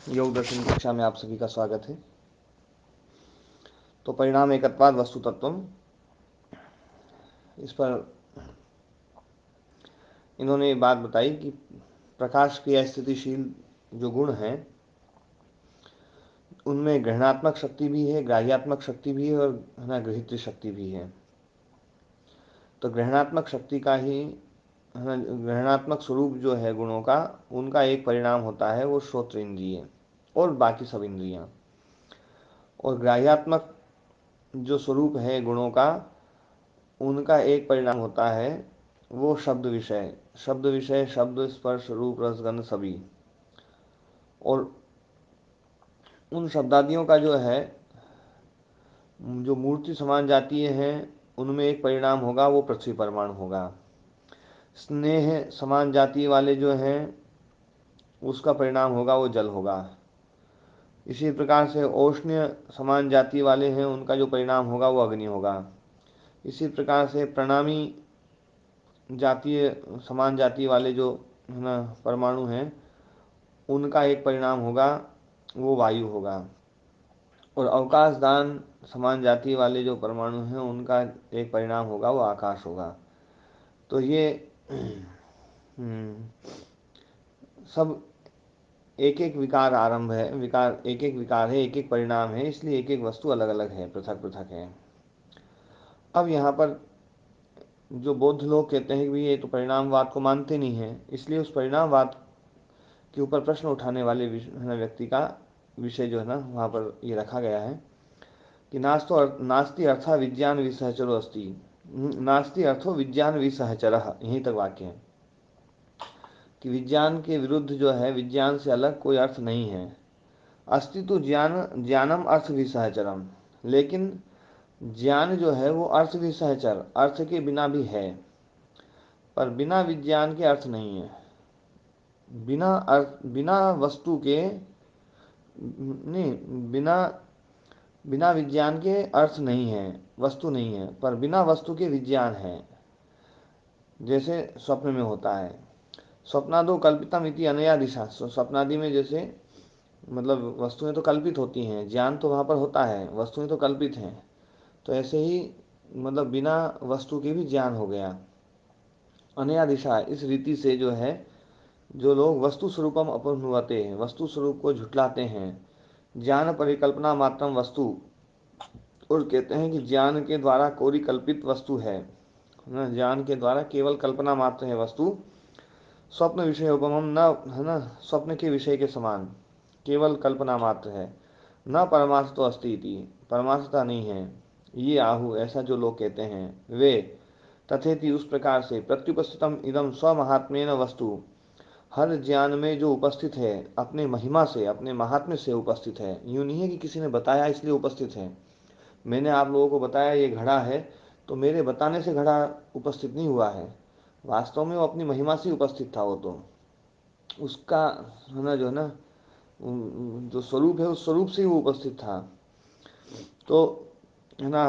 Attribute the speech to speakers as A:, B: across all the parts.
A: योग दर्शन कक्षा में आप सभी का स्वागत है। तो परिणाम एकत्वाद वस्तु तत्वम, इस पर इन्होंने ये बात बताई कि प्रकाश की स्थितिशील जो गुण हैं उनमें ग्रहणात्मक शक्ति भी है, ग्राह्यात्मक शक्ति भी है और गृहीत शक्ति भी है। तो ग्रहणात्मक शक्ति का ही ग्रहणात्मक स्वरूप जो है गुणों का, उनका एक परिणाम होता है वो श्रोत्र इंद्रिय और बाकी सब इंद्रियां। और ग्राह्यात्मक जो स्वरूप है गुणों का, उनका एक परिणाम होता है वो शब्द विषय। शब्द विषय, शब्द स्पर्श रूप रस गंध सभी। और उन शब्दादियों का जो है, जो मूर्ति समान जातीय हैं, उनमें एक परिणाम होगा वो पृथ्वी परमाणु होगा। स्नेह समान जाति वाले जो हैं उसका परिणाम होगा वो जल होगा। इसी प्रकार से औष्ण्य समान जाति वाले हैं, उनका जो परिणाम होगा वो अग्नि होगा। इसी प्रकार से प्रणामी जातीय समान जाति वाले जो है ना परमाणु हैं, उनका एक परिणाम होगा वो वायु होगा। और अवकाश दान समान जाति वाले जो परमाणु हैं उनका एक परिणाम होगा वो आकाश होगा। तो ये सब एक एक विकार आरंभ है, विकार एक एक विकार है, एक एक परिणाम है, इसलिए एक एक वस्तु अलग अलग है, पृथक पृथक है। अब यहाँ पर जो बौद्ध लोग कहते हैं कि ये तो परिणामवाद को मानते नहीं है, इसलिए उस परिणामवाद के ऊपर प्रश्न उठाने वाले व्यक्ति का विषय जो है ना वहाँ पर ये रखा गया है कि नास्ति अर्था विज्ञान विसहचरो अस्ति। नास्ति अर्थो विज्ञान विसहचरः, यहीं तक वाक्य है कि विज्ञान के विरुद्ध जो है, विज्ञान से अलग कोई अर्थ नहीं है। अस्ति तो ज्ञानम अर्थ विसहचरम, लेकिन ज्ञान जो है वो अर्थ विसहचर, अर्थ के बिना भी है, पर बिना विज्ञान के अर्थ नहीं है। बिना वस्तु के नहीं, बिना विज्ञान के अर्थ नहीं है, वस्तु नहीं है, पर बिना वस्तु के विज्ञान है। जैसे स्वप्न में होता है, स्वप्नादो कल्पितम इति अनया दिशा। स्वप्नादि में जैसे मतलब वस्तुएं तो कल्पित होती हैं, ज्ञान तो वहाँ पर होता है, वस्तुएं तो कल्पित हैं। तो ऐसे ही मतलब बिना वस्तु के भी ज्ञान हो गया। अनया दिशा, इस रीति से जो है, जो लोग वस्तु स्वरूपम अपनुवते हैं, वस्तु स्वरूप को झुटलाते हैं, ज्ञान परिकल्पना मात्रम वस्तु, और कहते हैं कि ज्ञान के द्वारा कोई कल्पित वस्तु है ना, ज्ञान के द्वारा केवल कल्पना मात्र है वस्तु। स्वप्न विषय उपमम, न है ना, स्वप्न के विषय के समान केवल कल्पना मात्र है। न परमार्थ तो अस्ति इति, परमार्थता नहीं है। ये आहु, ऐसा जो लोग कहते हैं वे, तथेति उस प्रकार से, प्रत्युपस्थितम इदम स्वमहात्म्येन वस्तु, हर ज्ञान में जो उपस्थित है अपने महिमा से, अपने महात्म्य से उपस्थित है। यूं नहीं है कि किसी ने बताया इसलिए उपस्थित है। मैंने आप लोगों को बताया ये घड़ा है, तो मेरे बताने से घड़ा उपस्थित नहीं हुआ है, वास्तव में वो अपनी महिमा से उपस्थित था। वो तो उसका है ना, जो है ना, जो स्वरूप है उस स्वरूप से ही वो उपस्थित था। तो है ना,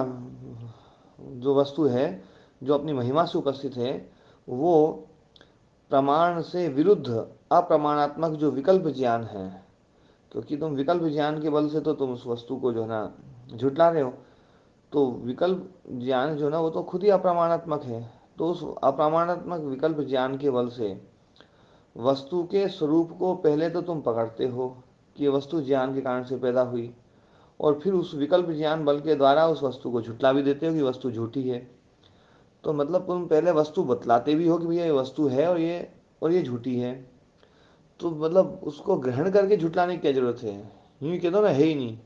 A: जो वस्तु है जो अपनी महिमा से उपस्थित है, वो प्रमाण से विरुद्ध अप्रमाणात्मक जो विकल्प ज्ञान है, क्योंकि तुम विकल्प ज्ञान के बल से तो तुम उस वस्तु को जो है ना झुटला रहे हो। तो विकल्प ज्ञान जो है ना वो तो खुद ही अप्रमाणात्मक है। तो उस अप्रमाणात्मक विकल्प ज्ञान के बल से वस्तु के स्वरूप को पहले तो तुम पकड़ते हो कि वस्तु ज्ञान के कारण से पैदा हुई, और फिर उस विकल्प ज्ञान बल के द्वारा उस वस्तु को झुटला भी देते हो कि वस्तु झूठी है। तो मतलब तुम पहले वस्तु बतलाते भी हो कि भैया ये वस्तु है और ये झूठी है। तो मतलब उसको ग्रहण करके झुटलाने की क्या जरूरत है, यूं कह दो ना है ही नहीं।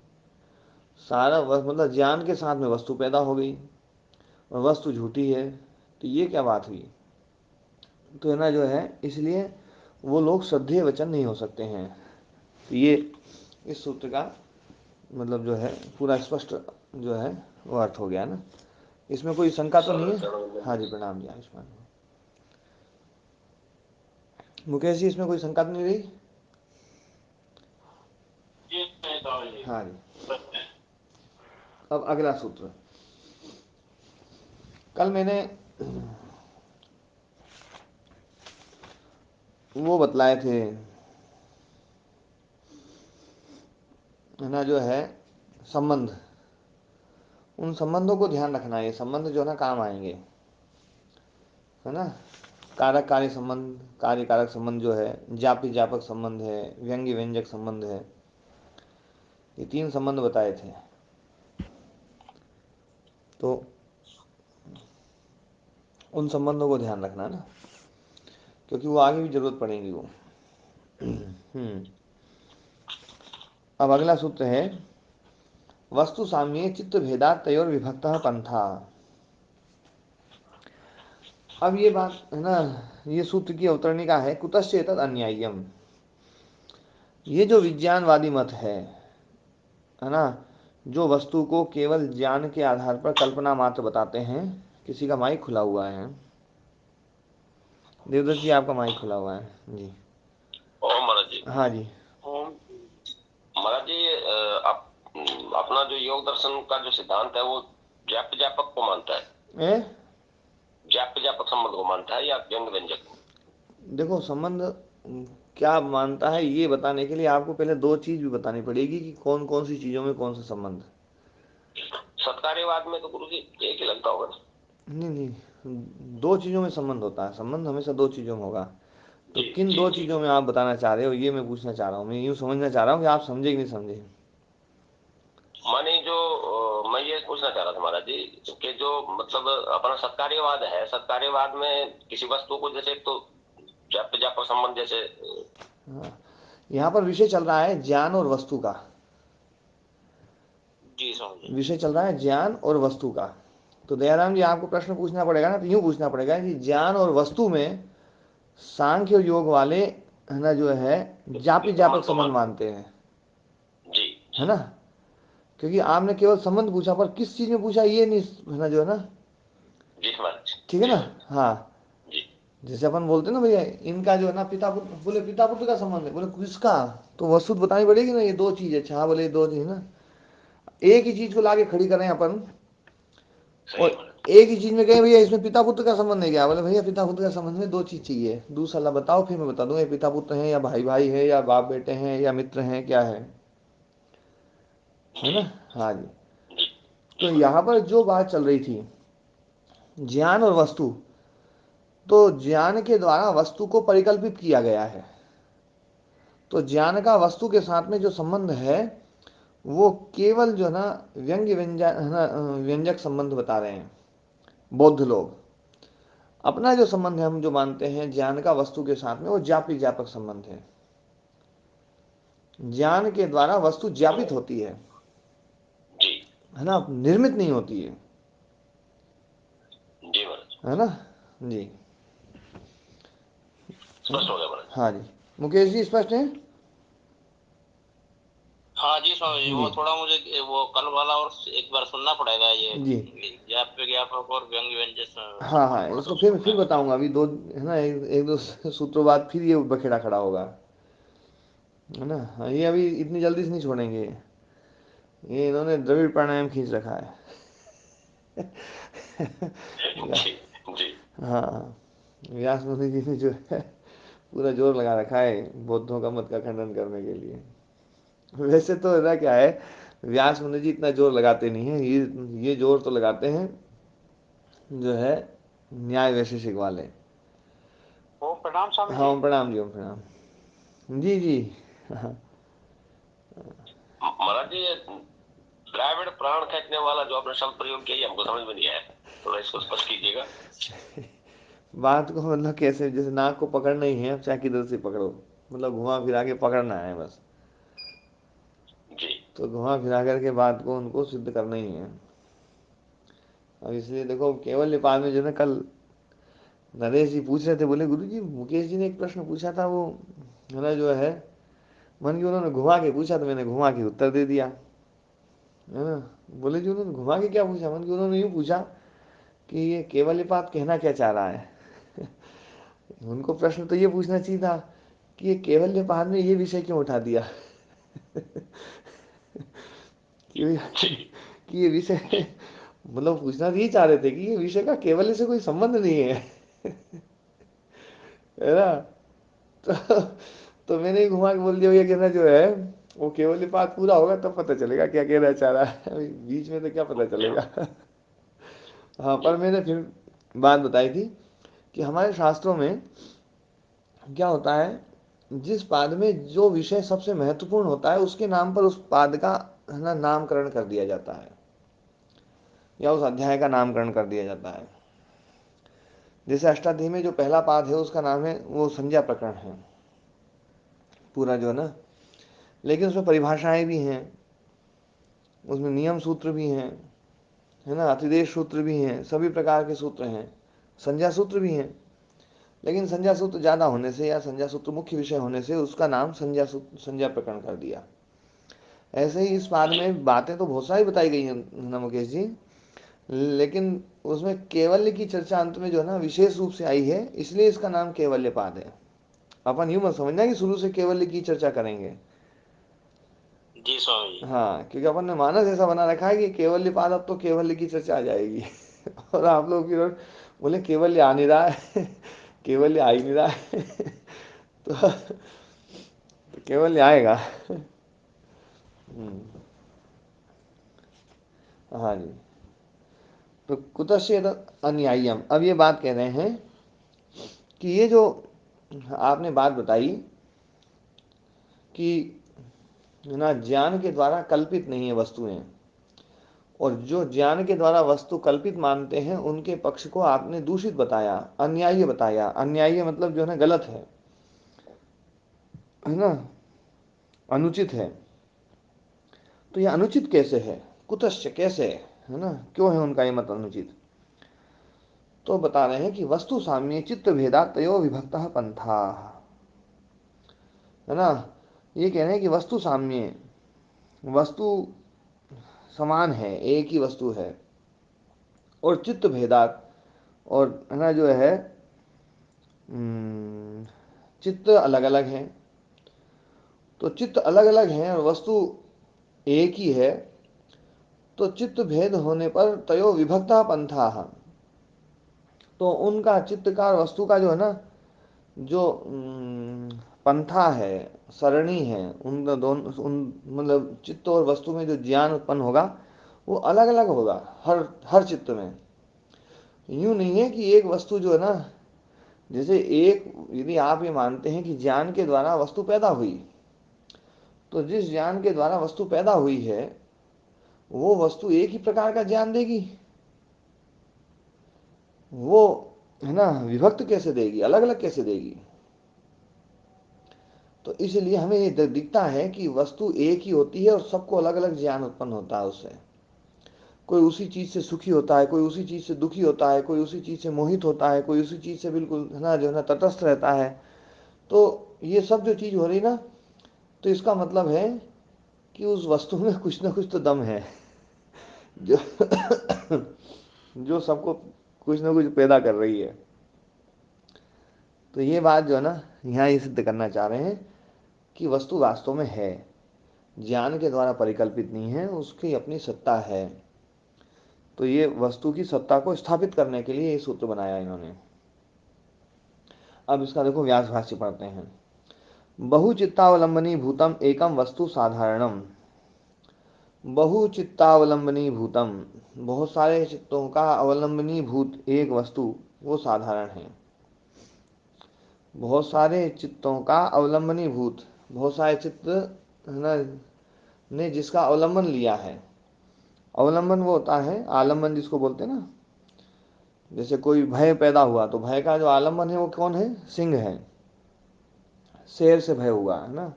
A: सारा मतलब ज्ञान के साथ में वस्तु पैदा हो गई और वस्तु झूठी है, तो ये क्या बात हुई। तो है ना जो है, इसलिए वो लोग श्रद्धेय वचन नहीं हो सकते हैं। तो ये इस सूत्र का मतलब जो है पूरा स्पष्ट जो है वो अर्थ हो गया ना। इसमें कोई शंका तो नहीं है। हाँ जी, प्रणाम जी आयुष्मान। मुकेश जी, इसमें कोई शंका तो नहीं रही। हाँ जी, अब अगला सूत्र। कल मैंने वो बतलाए थे है ना जो है संबंध, उन संबंधों को ध्यान रखना है। ये संबंध जो है ना काम आएंगे, है ना। कारक कार्य संबंध, कार्य कारक संबंध जो है, जापी जापक संबंध है, व्यंग्य व्यंजक संबंध है, ये 3 संबंध बताए थे। तो उन संबंधों को ध्यान रखना ना, क्योंकि वो आगे भी जरूरत पड़ेगी वो। अब अगला सूत्र है वस्तु साम्ये चित्त भेदात तयोर विभक्तः पंथा। अब ये बात है ना, ये सूत्र की अवतरणिका है कुतश्च एतद् अन्याय्यम। ये जो विज्ञानवादी मत है ना, जो वस्तु को केवल ज्ञान के आधार पर कल्पना मात्र बताते हैं। किसी का माइक खुला हुआ है। देवदत्त जी आपका माइक खुला हुआ है जी।
B: ओम महाराज जी।
A: हाँ जी।
B: ओम महाराज जी, अपना जो योग दर्शन का जो सिद्धांत है वो ज्ञाप व्यापक को मानता है,
A: ए?
B: ज्ञाप व्यापक संबंध को मानता है या व्यंग व्यंजक को?
A: देखो संबंध क्या मानता है ये बताने के लिए आपको पहले 2 चीज भी बतानी पड़ेगी कि कौन कौन सी चीजों में कौन सा संबंध।
B: सत्कार्यवाद में तो गुरु जी एक ही लगता होगा ना?
A: नहीं नहीं, 2 चीजों में संबंध होता है। संबंध हमेशा 2 चीजों में होगा। तो
B: जी
A: किन
B: जी
A: 2
B: जी।
A: चीजों में आप बताना चाह रहे हो ये मैं पूछना चाह रहा हूँ। मैं यूँ समझना चाह रहा हूँ कि आप समझे कि नहीं समझे।
B: माने जो मैं ये पूछना चाह रहा था महाराज जी कि जो मतलब अपना सत्कार्यवाद है, सत्कार्यवाद में किसी वस्तु को जैसे तो ज्ञाप व्यापक संबंध जैसे
A: हाँ, यहाँ पर विषय चल रहा है ज्ञान और वस्तु का।
B: जी समझे।
A: विषय चल रहा है ज्ञान और वस्तु का। तो दयाराम जी आपको प्रश्न पूछना पड़ेगा ना, तो यूँ पूछना पड़ेगा कि ज्ञान और वस्तु में सांख्य और योग वाले है ना जो है जापी जापक
B: संबंध को
A: संबंध
B: मानते
A: मानते हैं,
B: हैं। जी
A: है
B: जी
A: ना। क्योंकि आपने केवल संबंध पूछा, पर किस चीज में पूछा ये नहीं है ना जो है ना।
B: जी महाराज
A: ठीक है
B: जी
A: ना।
B: महाराज
A: हाँ,
B: जी।
A: जैसे अपन बोलते हैं ना भैया इनका जो है ना पिता पुत्र, बोले पिता पुत्र का संबंध है, बोले किसका। तो वस्तु बतानी पड़ेगी ना, ये 2 चीज है। अच्छा बोले 2 चीज ना, एक ही चीज को लाके खड़ी करें अपन
B: सही है
A: और
B: महाराज।
A: एक ही चीज में कहें भैया इसमें पिता पुत्र का संबंध है क्या, बोले भैया पिता पुत्र का संबंध में 2 चीज चाहिए। दूसरा ला बताओ, फिर मैं बता दूंगा ये पिता पुत्र हैं या भाई भाई है या बाप बेटे हैं या मित्र हैं क्या है
B: जी
A: ना। हाँ जी।
B: जी
A: तो
B: जी
A: यहाँ
B: महाराज।
A: पर जो बात चल रही थी ज्ञान और वस्तु, तो ज्ञान के द्वारा वस्तु को परिकल्पित किया गया है। तो ज्ञान का वस्तु के साथ में जो संबंध है वो केवल जो है ना व्यंग्य व्यंजक है ना, व्यंजक संबंध बता रहे हैं बौद्ध लोग। अपना जो संबंध है हम जो मानते हैं ज्ञान का वस्तु के साथ में, वो ज्ञापी ज्ञापक संबंध है। ज्ञान के द्वारा वस्तु ज्ञापित होती
B: जी
A: है ना, निर्मित नहीं होती
B: जी महाराज।
A: है ना। जी।
B: स्पष्ट हो गया महाराज।
A: हाँ जी। मुकेश जी स्पष्ट है।
B: हाँ जी स्वामी जी,
A: जी
B: वो थोड़ा मुझे वो कल वाला और एक बार सुनना पड़ेगा ये
A: जी।
B: ज्ञाप व्यापक और व्यंग्य व्यंजक
A: हाँ हाँ,
B: संबंध थोड़ा सा
A: इसको
B: उसको
A: फिर
B: ध्यान
A: बताऊंगा अभी 2 है ना, एक 2 सूत्रों बाद फिर ये बखेड़ा खड़ा होगा, है ना। हाँ, ये अभी इतनी जल्दी से नहीं छोड़ेंगे। ये इन्होंने द्रविड़ प्राणायाम खींच रखा है।
B: जी जी
A: हाँ, व्यास मुनि जी ने जो है पूरा जोर लगा रखा है बौद्धों का मत का खंडन करने के लिए। वैसे तो ऐसा क्या है, व्यास मुनि जी इतना जोर लगाते नहीं है, ये जोर तो लगाते हैं जो है न्याय वैशेषिक वाले।
B: ओम प्रणाम स्वामी
A: हाँ
B: जी।
A: ओम प्रणाम जी, ओम प्रणाम। जी जी। हाँ
B: महाराज जी, ये द्राविड़ प्राण खींचने वाला जो आपने शब्द प्रयोग किया ये हमको समझ में नहीं आया, थोड़ा इसको स्पष्ट कीजिएगा।
A: बात को मतलब कैसे, जैसे नाक को पकड़ना ही है, अब चाहे किधर से पकड़ो, मतलब घुमा फिरा के पकड़ना है बस।
B: जी
A: तो घुमा फिरा करके बात को उनको सिद्ध करना ही है। अब इसलिए देखो केवल नेपाल में जो है कल नरेश जी पूछ रहे थे, बोले गुरु जी मुकेश जी ने एक प्रश्न पूछा था, वो है ना जो है मन की उन्होंने घुमा के पूछा, तो मैंने घुमा के उत्तर दे दिया, है ना। बोले जी उन्होंने घुमा के क्या पूछा, मन की उन्होंने यूँ पूछा कि ये केवल बात कहना क्या चाह रहा है। उनको प्रश्न तो ये पूछना चाहिए था कि ये केवल नेपाल ने ये विषय क्यों उठा दिया। कि
B: जी
A: कि ये विषय मतलब पूछना तो ये चाह रहे थे कि ये विषय का केवल से कोई संबंध नहीं है, है ना। तो, तो मैंने ही घुमा के बोल दिया भैया कहना जो है वो केवल पाठ पूरा होगा तब पता चलेगा क्या कहना चाह रहा है, अभी बीच में तो क्या पता
B: अच्छा।
A: चलेगा। हाँ,
B: जी।
A: पर मैंने फिर बात बताई थी कि हमारे शास्त्रों में क्या होता है, जिस पाद में जो विषय सबसे महत्वपूर्ण होता है उसके नाम पर उस पाद का है ना नामकरण कर दिया जाता है, या उस अध्याय का नामकरण कर दिया जाता है। जैसे अष्टाध्यायी में जो पहला पाद है उसका नाम है, वो संज्ञा प्रकरण है पूरा जो है ना, लेकिन उसमें परिभाषाएं भी हैं, उसमें नियम सूत्र भी हैं, है ना, अतिदेश सूत्र भी हैं, सभी प्रकार के सूत्र हैं, संज्ञा सूत्र भी हैं। लेकिन संज्ञा सूत्र ज़्यादा होने से या संज्ञा सूत्र मुख्य विषय होने से उसका नाम संज्ञा प्रकरण कर दिया। ऐसे ही इस पाद
B: जी।
A: में बातें तो बहुत सारी बताई गई हैं ना मुकेश जी, लेकिन उसमें केवल्य की चर्चा अंत में जो है ना विशेष रूप से आई है, इसलिए इसका नाम केवल्य पाद है। अपन यूं मत समझना कि शुरू से केवल्य की चर्चा करेंगे।
B: जी स्वामी जी।
A: हाँ, क्योंकि अपन ने मानस ऐसा बना रखा है कि केवल्य पाद, अब तो केवल्य की चर्चा आ जाएगी। और आप लोग फिर बोले केवल्य आ नहीं रहा है। केवल्य आ ही नहीं रहा है। तो केवल्य आएगा। हम्म, हाँ जी। तो कुतश्चेद अन्याय्यम, अब ये बात कह रहे हैं कि ये जो आपने बात बताई कि है ना ज्ञान के द्वारा कल्पित नहीं है वस्तुएं, और जो ज्ञान के द्वारा वस्तु कल्पित मानते हैं उनके पक्ष को आपने दूषित बताया, अन्याय्य बताया। अन्याय्य मतलब जो है ना गलत है ना, अनुचित है। तो ये अनुचित कैसे है, कुतश्च कैसे है ना, क्यों है उनका ये मत अनुचित। तो बता रहे हैं कि वस्तु साम्य चित्त भेदा तयो विभक्त पंथा, है ना। ये कह रहे हैं कि वस्तु साम्य, वस्तु समान है, एक ही वस्तु है, और चित्त भेदात, और है ना जो है चित्त अलग अलग है। तो चित्त अलग अलग हैं और वस्तु एक ही है, तो चित्त भेद होने पर तयो विभक्ता पंथा, तो उनका चित्त का और वस्तु का जो है ना, जो पंथा है, सरणी है, उन दोनों उन मतलब चित्त और वस्तु में जो ज्ञान उत्पन्न होगा वो अलग अलग होगा, हर हर चित्त में। यूं नहीं है कि एक वस्तु जो है ना, जैसे एक, यदि आप ये मानते हैं कि ज्ञान के द्वारा वस्तु पैदा हुई, तो जिस ज्ञान के द्वारा वस्तु पैदा हुई है वो वस्तु एक ही प्रकार का ज्ञान देगी, वो है ना विभक्त कैसे देगी, अलग अलग कैसे देगी। तो इसलिए हमें ये दिखता है कि वस्तु एक ही होती है और सबको अलग अलग ज्ञान उत्पन्न होता है उससे। कोई उसी चीज से सुखी होता है, कोई उसी चीज से दुखी होता है, कोई उसी चीज से मोहित होता है, कोई उसी चीज से बिल्कुल है ना जो है ना तटस्थ रहता है। तो ये सब जो चीज हो रही ना, तो इसका मतलब है कि उस वस्तु में कुछ ना कुछ तो दम है, जो जो सबको कुछ ना कुछ पैदा कर रही है। तो ये बात जो है ना यहाँ ये सिद्ध करना चाह रहे हैं कि वस्तु वास्तव में है, ज्ञान के द्वारा परिकल्पित नहीं है, उसकी अपनी सत्ता है। तो ये वस्तु की सत्ता को स्थापित करने के लिए ये सूत्र बनाया इन्होंने। अब इसका देखो व्यास भाष्य पढ़ते हैं। बहुचित्तावलंबनी भूतम एकम वस्तु साधारणम, बहुचित्तावलंबनी भूतम, बहुत सारे चित्तों का अवलंबनी भूत एक वस्तु, वो साधारण है। बहुत सारे चित्तों का अवलंबनी भूत, बहुत सारे चित्त है ना ने जिसका अवलंबन लिया है। अवलंबन वो होता है, आलम्बन जिसको बोलते हैं ना, जैसे कोई भय पैदा हुआ तो भय का जो आलम्बन है वो कौन है, सिंह है। शेर से भय हुआ है ना,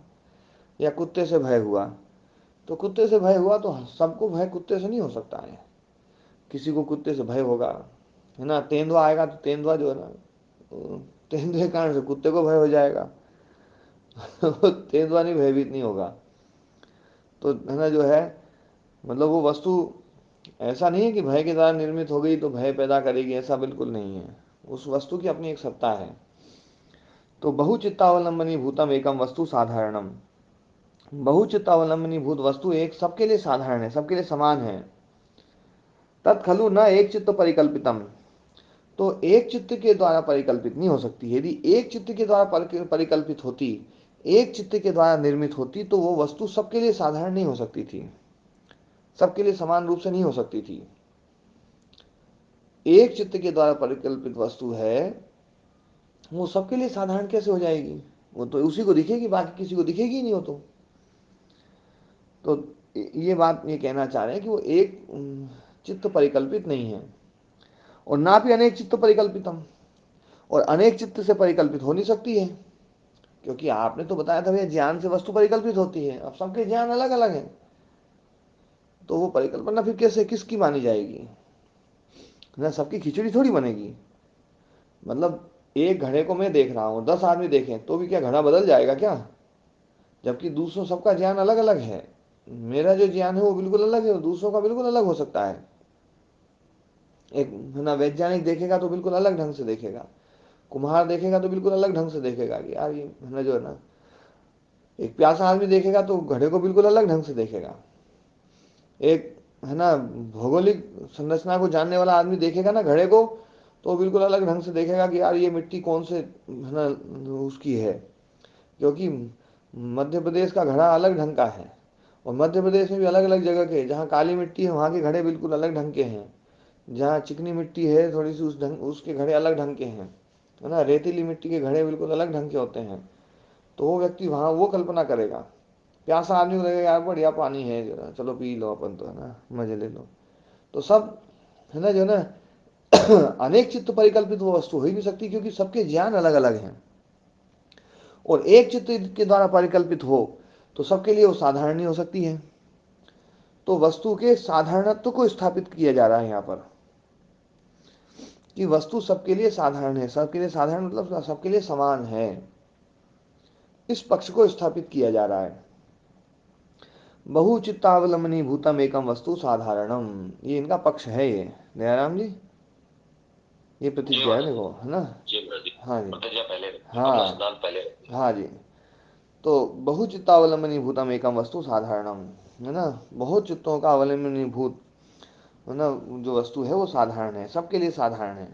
A: या कुत्ते से भय हुआ, तो कुत्ते से भय हुआ तो सबको भय कुत्ते से नहीं हो सकता है, किसी को कुत्ते से भय होगा, है ना। तेंदुआ आएगा तो तेंदुआ जो है ना, तेंदुए के कारण से कुत्ते को भय हो जाएगा। तेंदुआ नहीं भयभीत नहीं होगा। तो है ना जो है, मतलब वो वस्तु ऐसा नहीं है कि भय के द्वारा निर्मित हो गई तो भय पैदा करेगी, ऐसा बिल्कुल नहीं है। उस वस्तु की अपनी एक सत्ता है। तो बहुचित्तावलंबनी भूतम एकम वस्तु साधारणम, बहुचित्तावलंबनी भूत वस्तु एक सबके लिए साधारण है, सबके लिए समान है। तत्खलु न एक चित्त परिकल्पितम, तो एक चित्त के द्वारा परिकल्पित नहीं हो सकती। यदि एक चित्त के द्वारा परिकल्पित होती, एक चित्त के द्वारा निर्मित होती तो वो वस्तु सबके लिए साधारण नहीं हो सकती थी, सबके लिए समान रूप से नहीं हो सकती थी। एक चित्त के द्वारा परिकल्पित वस्तु है, वो सबके लिए साधारण कैसे हो जाएगी? वो तो उसी को दिखेगी, बाकी किसी को दिखेगी ही नहीं। हो तो ये बात ये कहना चाह रहे हैं कि वो एक चित्त परिकल्पित नहीं है, और ना भी अनेक चित्त परिकल्पितम, और अनेक चित्त से परिकल्पित हो नहीं सकती है, क्योंकि आपने तो बताया था भैया ज्ञान से वस्तु परिकल्पित होती है। अब सबके ज्ञान अलग अलग है, तो वो परिकल्पना फिर कैसे किसकी मानी जाएगी? ना सबकी खिचड़ी थोड़ी बनेगी। मतलब एक घड़े को मैं देख रहा हूँ, 10 आदमी देखें तो भी क्या घड़ा बदल जाएगा क्या? जबकि दूसरों सबका ज्ञान अलग अलग है। मेरा जो ज्ञान है वो बिल्कुल अलग है और दूसरों का बिल्कुल अलग हो सकता है। एक है ना वैज्ञानिक देखेगा तो बिल्कुल अलग ढंग से देखेगा, कुम्हार देखेगा तो बिल्कुल अलग ढंग से देखेगा कि यार ये है ना जो है ना, एक प्यासा आदमी देखेगा तो घड़े को बिल्कुल अलग ढंग से देखेगा। एक है ना भौगोलिक संरचना को जानने वाला आदमी देखेगा ना घड़े को, तो बिल्कुल अलग ढंग से देखेगा कि यार ये मिट्टी कौन से है ना उसकी है, क्योंकि मध्य प्रदेश का घड़ा अलग ढंग का है, और मध्य प्रदेश में भी अलग अलग जगह के, जहाँ काली मिट्टी है वहाँ के घड़े बिल्कुल अलग ढंग के हैं, जहाँ चिकनी मिट्टी है थोड़ी सी उस ढंग उसके घड़े अलग ढंग के हैं, है ना। रेतीली मिट्टी के घड़े बिल्कुल अलग ढंग के होते हैं। तो वो व्यक्ति वहाँ वो कल्पना करेगा। प्यासा आदमी को लगेगा यार बढ़िया पानी है जरा चलो पी लो अपन तो है ना मजे ले लो। तो सब है ना जो है ना अनेक चित्त परिकल्पित वो वस्तु हो ही नहीं सकती, क्योंकि सबके ज्ञान अलग अलग हैं। और एक चित्त के द्वारा परिकल्पित हो तो सबके लिए वो साधारण नहीं हो सकती है। तो वस्तु के साधारणत्व को स्थापित किया जा रहा है यहाँ पर, कि वस्तु सबके लिए साधारण है, सबके लिए साधारण मतलब सबके लिए समान है, इस पक्ष को स्थापित किया जा रहा है। बहुचित्तावलंबनी भूतम एकम वस्तु साधारणम, ये इनका पक्ष है। ये दयाराम जी ये
B: जी
A: प्रतिज्ञा है
B: महाराज जी।
A: देखो, है ना।
B: जी महाराज जी।
A: हाँ जी।
B: प्रतिज्ञा पहले, अपना
A: हाँ।
B: सिद्धांत पहले।
A: हाँ जी। तो बहुचित्तावलंबनी भूतम एकम वस्तु साधारणम, है ना। बहुत चित्तों का अवलंबनी भूत है ना जो वस्तु है वो साधारण है, सबके लिए साधारण है।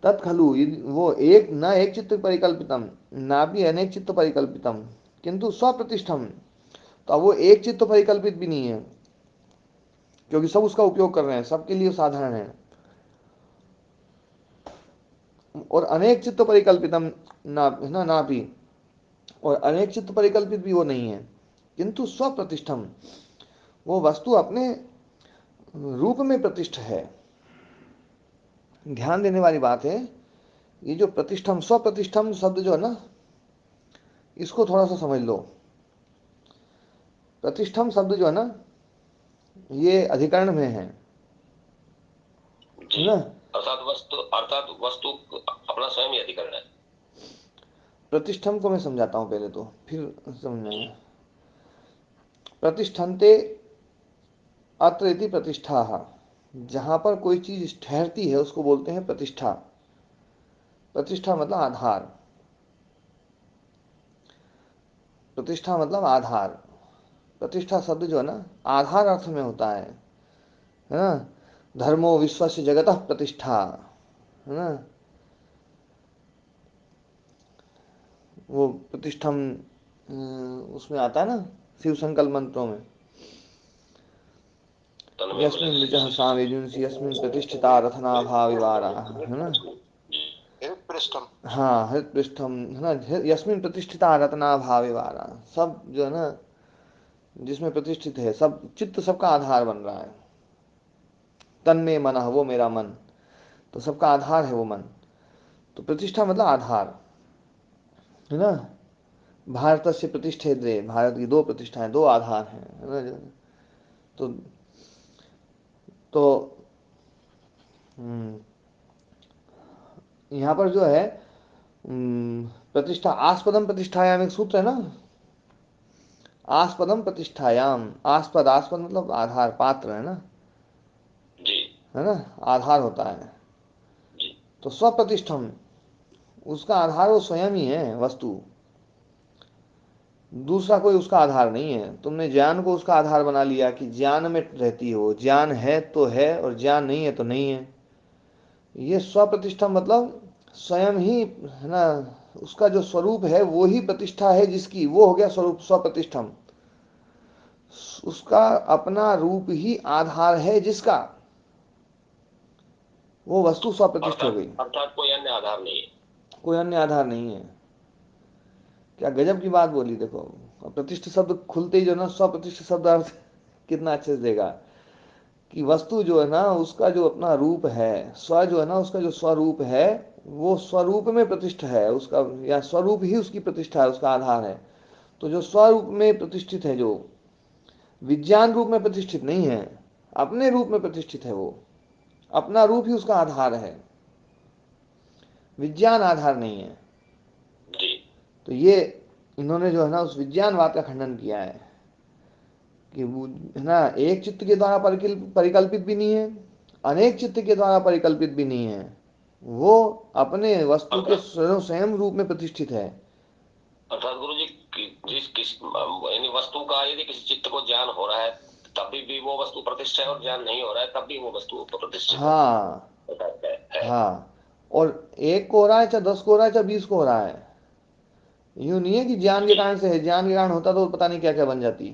A: तत्खलु वो एक न एक चित्त परिकल्पितम, ना भी अनेक चित्त परिकल्पितम, किंतु स्वप्रतिष्ठम, तो अब वो एक चित्त परिकल्पित भी नहीं है, क्योंकि सब उसका उपयोग कर रहे हैं, सबके लिए साधारण है। और अनेक चित्त परिकल्पितम ना है ना भी, और अनेक चित्त परिकल्पित भी वो नहीं है, किंतु स्वप्रतिष्ठम, वो वस्तु अपने रूप में प्रतिष्ठ है। ध्यान देने वाली बात है, ये जो प्रतिष्ठम स्वप्रतिष्ठम शब्द जो है ना, इसको थोड़ा सा समझ लो। प्रतिष्ठम शब्द जो है ना, ये अधिकरण में है
B: जी।
A: ना।
B: अर्थात वस्तु अपना स्वयं ही अधिकरण है।
A: प्रतिष्ठम को मैं समझाता हूँ पहले, तो फिर
B: जी।
A: समझना। प्रतिष्ठन्ते अत्र इति प्रतिष्ठा, जहाँ पर कोई चीज ठहरती है उसको बोलते हैं प्रतिष्ठा। प्रतिष्ठा मतलब आधार, प्रतिष्ठा मतलब आधार। प्रतिष्ठा शब्द जो है ना आधार अर्थ में होता है ना। धर्मो विश्वस्य जगतः प्रतिष्ठा, है ना। वो प्रतिष्ठम उसमें आता है ना शिव संकल्प मंत्रों में,
B: तन्मय बोले
A: यस्मिन् ऋचः सावेजुंसि यस्मिन् प्रतिष्ठिता रथना भाविवारा, है ना।
B: पृष्ठम।
A: हाँ हृतपृष्ठम, है ना। यस्मिन् प्रतिष्ठिता रत्ना भाविवारा, सब जो है ना जिसमें प्रतिष्ठित है, सब चित्त सबका आधार बन रहा है। तन्मे मन, वो मेरा मन, तो सबका आधार है वो मन। तो प्रतिष्ठा मतलब आधार, है ना। भारत से प्रतिष्ठे द्वे, भारत की दो प्रतिष्ठाएं, दो आधार हैं, है ना। तो तो हम्म, यहाँ पर जो है प्रतिष्ठा आस्पदम प्रतिष्ठायाम एक सूत्र है ना। आस्पदम प्रतिष्ठायाम, आस्पद आस्पद मतलब आधार पात्र, है ना।
B: जी।
A: है ना, आधार होता है।
B: जी।
A: तो स्वप्रतिष्ठम, उसका आधार वो स्वयं ही है वस्तु, दूसरा कोई उसका आधार नहीं है। तुमने ज्ञान को उसका आधार बना लिया कि ज्ञान में रहती हो, ज्ञान है तो है और ज्ञान नहीं है तो नहीं है। ये स्वप्रतिष्ठा मतलब स्वयं ही है ना उसका जो स्वरूप है वो ही प्रतिष्ठा है जिसकी, वो हो गया स्वरूप स्वप्रतिष्ठम। उसका अपना रूप ही आधार है जिसका, वो वस्तु स्वप्रतिष्ठ हो
B: अर्थात
A: गई।
B: अर्थात कोई अन्य आधार नहीं है।
A: कोई अन्य आधार नहीं है। क्या गजब की बात बोली देखो। प्रतिष्ठ शब्द खुलते ही जो ना स्वप्रतिष्ठ शब्द अर्थ कितना अच्छे से देगा कि वस्तु जो है ना उसका जो अपना रूप है, स्व जो है ना उसका जो स्वरूप है, वो स्वरूप में प्रतिष्ठा है उसका, या स्वरूप ही उसकी प्रतिष्ठा है, उसका आधार है। तो जो स्वरूप में प्रतिष्ठित है, जो विज्ञान रूप में प्रतिष्ठित नहीं है, अपने रूप में प्रतिष्ठित है, वो अपना रूप ही उसका आधार है, विज्ञान आधार नहीं है।
B: जी।
A: तो ये इन्होंने जो है ना उस विज्ञानवाद का खंडन किया है कि वो है ना एक चित्त के द्वारा परिकल्पित भी नहीं है, अनेक चित्त के द्वारा परिकल्पित भी नहीं है, वो अपने वस्तु के
B: अर्थात
A: स्वयं रूप में प्रतिष्ठित है।
B: अर्थात गुरु जी, जिस किस यानी वस्तु का यदि किसी चित्त को ज्ञान हो रहा है तभी भी वो वस्तु प्रतिष्ठा है, और ज्ञान नहीं हो रहा है तब भी वो वस्तु प्रतिष्ठित है।
A: हाँ
B: अर्थात है।
A: हाँ। और एक को हो रहा है चाहे 10 को हो रहा है चाहे 20 को हो रहा है, यूं नहीं है कि ज्ञान के
B: जी
A: कारण से है, ज्ञान के कारण होता तो पता नहीं क्या क्या बन जाती,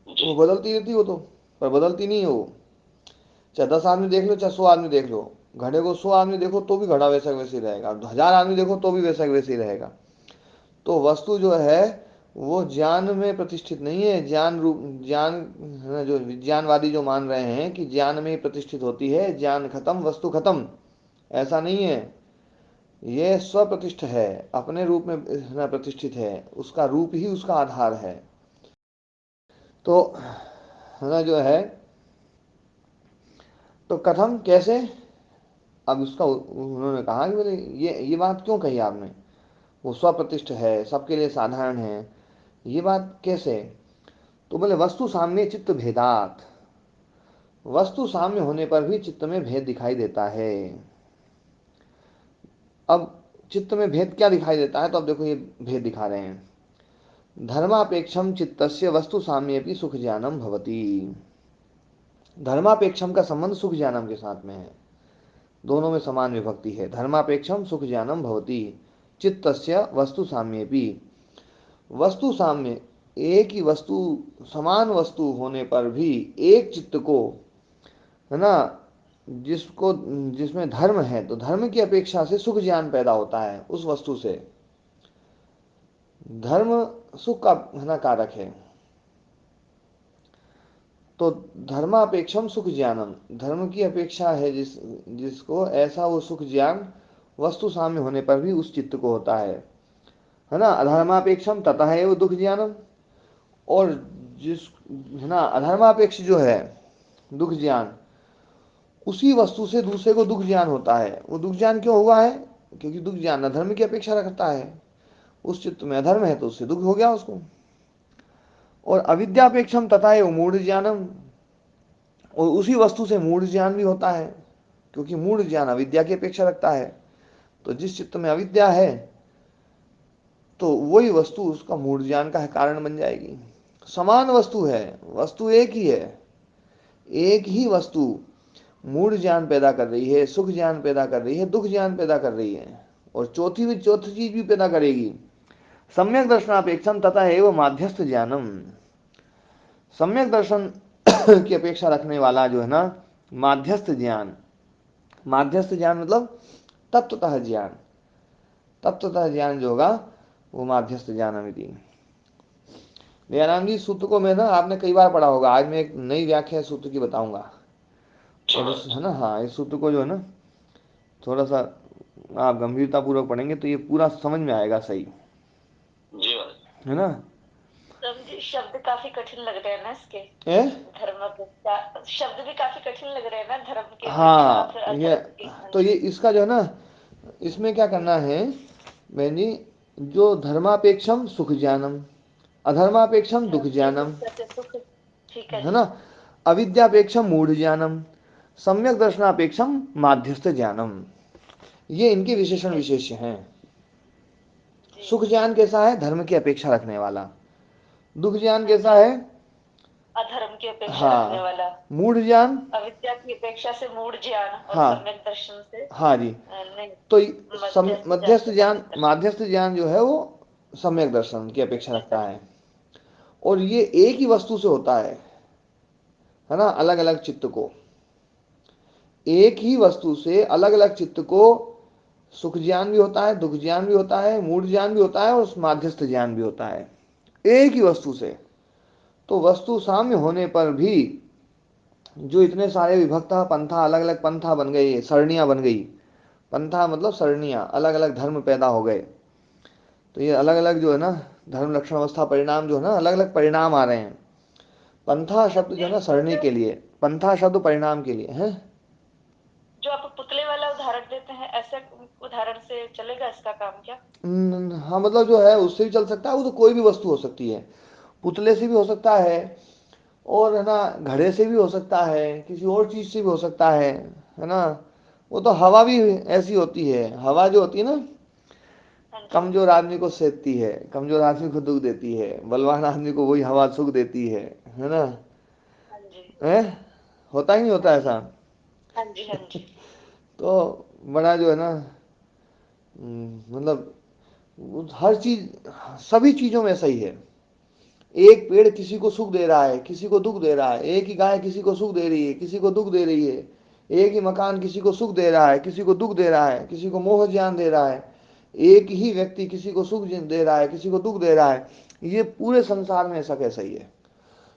B: जी
A: वो बदलती रहती वो तो, पर बदलती नहीं है वो। चाहे 10 आदमी देख लो चाहे 100 आदमी देख लो, घड़े को 100 आदमी देखो तो भी घड़ा वैसा वैसे ही रहेगा, 1000 आदमी देखो तो भी वैसा वैसे ही रहेगा। तो वस्तु जो है वो ज्ञान में प्रतिष्ठित नहीं है, ज्ञान रूप, ज्ञान है ना, जो विज्ञानवादी जो मान रहे हैं कि ज्ञान में ही प्रतिष्ठित होती है, ज्ञान खत्म वस्तु खत्म, ऐसा नहीं है। ये स्वप्रतिष्ठ है, अपने रूप में है ना प्रतिष्ठित है, उसका रूप ही उसका आधार है। तो है ना जो है, तो कथम कैसे, अब उसका उन्होंने कहा कि बोले ये बात क्यों कही आपने, वो स्वप्रतिष्ठ है, सबके लिए साधारण है, ये बात कैसे। तो बोले वस्तु सामने चित्त भेदात, वस्तु साम्य होने पर भी चित्त में भेद दिखाई देता है। अब चित्त में भेद क्या दिखाई देता है, तो अब देखो ये भेद दिखा रहे हैं। धर्मापेक्षम चित्तस्य वस्तु साम्येपि सुख ज्ञानम भवति। धर्मापेक्षम का संबंध सुख ज्ञानम के साथ में है, दोनों में समान विभक्ति है। धर्मापेक्षम सुख ज्ञानम भवति चित्तस्य वस्तु साम्येपि, वस्तु साम्य, एक ही वस्तु, समान वस्तु होने पर भी एक चित्त को है ना, जिसको जिसमें धर्म है, तो धर्म की अपेक्षा से सुख ज्ञान पैदा होता है उस वस्तु से। धर्म सुख का है ना कारक है, तो धर्मापेक्षम सुख ज्ञानम, धर्म की अपेक्षा है जिसको, ऐसा वो सुख ज्ञान वस्तु साम्य होने पर भी उस चित्त को होता है ना। अधर्मापेक्षम ततः है वो दुख ज्ञानम, और जिस है ना अधर्मापेक्ष जो है दुख ज्ञान, उसी वस्तु से दूसरे को दुख ज्ञान होता है। वो दुख ज्ञान क्यों हुआ है, क्योंकि दुख ज्ञान अधर्म की अपेक्षा रखता है, उस चित्त में अधर्म है तो उससे दुख हो गया उसको। और अविद्यापेक्षम तथा है मूढ़ ज्ञानम, और उसी वस्तु से मूढ़ ज्ञान भी होता है, क्योंकि मूढ़ ज्ञान अविद्या की अपेक्षा रखता है। तो जिस चित्त में अविद्या है तो वही वस्तु उसका मूढ़ ज्ञान का कारण बन जाएगी। समान वस्तु है, वस्तु एक ही है, एक ही वस्तु मूढ़ ज्ञान पैदा कर रही है, सुख ज्ञान पैदा कर रही है, दुख ज्ञान पैदा कर रही है, और चौथी चीज भी पैदा करेगी। सम्यक दर्शनापेक्षम तथा एवं माध्यस्थ ज्ञानम, सम्यक दर्शन की अपेक्षा रखने वाला जो है ना माध्यस्थ ज्ञान, माध्यस्थ ज्ञान मतलब तत्वतः ज्ञान, तत्वतः ज्ञान जो होगा वो माध्यस्थ ज्ञान अमिति। दयानंद जी सूत्र को मैं ना आपने कई बार पढ़ा होगा, आज मैं एक नई व्याख्या सूत्र की बताऊंगा।
B: जी
A: और इस
B: महाराज।
A: है ना, हाँ इस सूत्र को जो है ना थोड़ा सा आप गंभीरता पूर्वक पढ़ेंगे तो ये पूरा समझ में आएगा सही,
B: जी महाराज।
A: है ना।
C: जी शब्द काफी कठिन लग रहे हैं ना इसके।
A: ए?
C: धर्म अपेक्षा शब्द भी काफी कठिन लग रहे हैं ना, धर्म की अपेक्षा
A: हाँ
C: फिर
A: ये,
C: अधर्म की। हाँ
A: तो ये
C: जी।
A: इसका जो है ना, इसमें क्या करना है बहन जी, जो धर्मापेक्षम सुख ज्ञानम, अधर्मापेक्षम दुख
C: धर्म की
A: ज्ञानम,
C: अपेक्षा से सुख। ठीक है
A: है
C: जी।
A: ना, अविद्यापेक्षम मूढ़ ज्ञानम, सम्यक दर्शनापेक्षम माध्यस्थ ज्ञानम, ये इनके
C: ठीक
A: विशेषण
C: है जी।
A: विशेष्य हैं।
C: जी
A: सुख ज्ञान कैसा है, धर्म की अपेक्षा रखने वाला। दुख ज्ञान
C: हाँ
A: कैसा
C: जी।
A: है,
C: अधर्म की अपेक्षा रखने
A: हाँ,
C: वाला,
A: मूढ़ ज्ञान।
C: अविद्या की अपेक्षा से मूढ़ ज्ञान, और
A: हाँ
C: सम्यक दर्शन से
A: हाँ जी।
C: नहीं,
A: तो
C: मध्यस्थ ज्ञान
A: मध्यस्थ
C: से
A: ज्ञान,
C: सम्यक दर्शन।
A: माध्यस्थ ज्ञान जो है वो सम्यक दर्शन की अपेक्षा रखता है। और ये एक ही वस्तु से होता है ना, अलग अलग चित्त को, एक ही वस्तु से अलग अलग चित्त को सुख ज्ञान भी होता है, दुख ज्ञान भी होता है, मूढ़ ज्ञान भी होता है, और माध्यस्थ ज्ञान भी होता है, एक ही वस्तु से। तो वस्तु साम्य होने पर भी जो इतने सारे विभक्ता पंथा, अलग अलग पंथा बन गए, सरणियां बन गई, पंथा मतलब सरणियां, अलग अलग धर्म पैदा हो गए। तो ये अलग अलग जो है ना, धर्म लक्षण अवस्था परिणाम जो है ना, अलग अलग परिणाम आ रहे हैं। पंथा
C: हाँ
A: शब्द जो
C: जी।
A: है ना सरणी के लिए, पंथा शब्द परिणाम के लिए है।
C: जो आप पुतले वाला उदाहरण देते हैं, ऐसे उदाहरण से चलेगा इसका काम क्या?
A: हाँ, मतलब जो है उससे भी चल सकता है, वो तो कोई भी वस्तु हो सकती है, पुतले से भी हो सकता है, और है ना घड़े से भी हो सकता है, किसी और चीज से भी हो सकता है ना। वो तो हवा भी ऐसी होती है, हवा जो होती है ना,
C: हाँ जी।
A: कमजोर आदमी को सेधती है, कमजोर आदमी को दुख देती है, बलवान आदमी को वही हवा सुख देती है ना।
C: हाँ जी।
A: है, होता ही नहीं
C: हाँ
A: होता
C: जी।
A: ऐसा।
C: हाँ जी। हाँ जी।
A: तो बड़ा जो है ना, मतलब हर चीज, सभी चीजों में सही है। एक पेड़ किसी को सुख दे रहा है, किसी को दुख दे रहा है, एक ही गाय किसी को सुख दे रही है, किसी को दुख दे रही है, एक ही मकान किसी को सुख दे रहा है, किसी को दुख दे रहा है, किसी को मोह ज्ञान दे रहा है, एक ही व्यक्ति किसी को सुख दे रहा है, किसी को दुख दे रहा है। ये पूरे संसार में ऐसा कैसा ही है।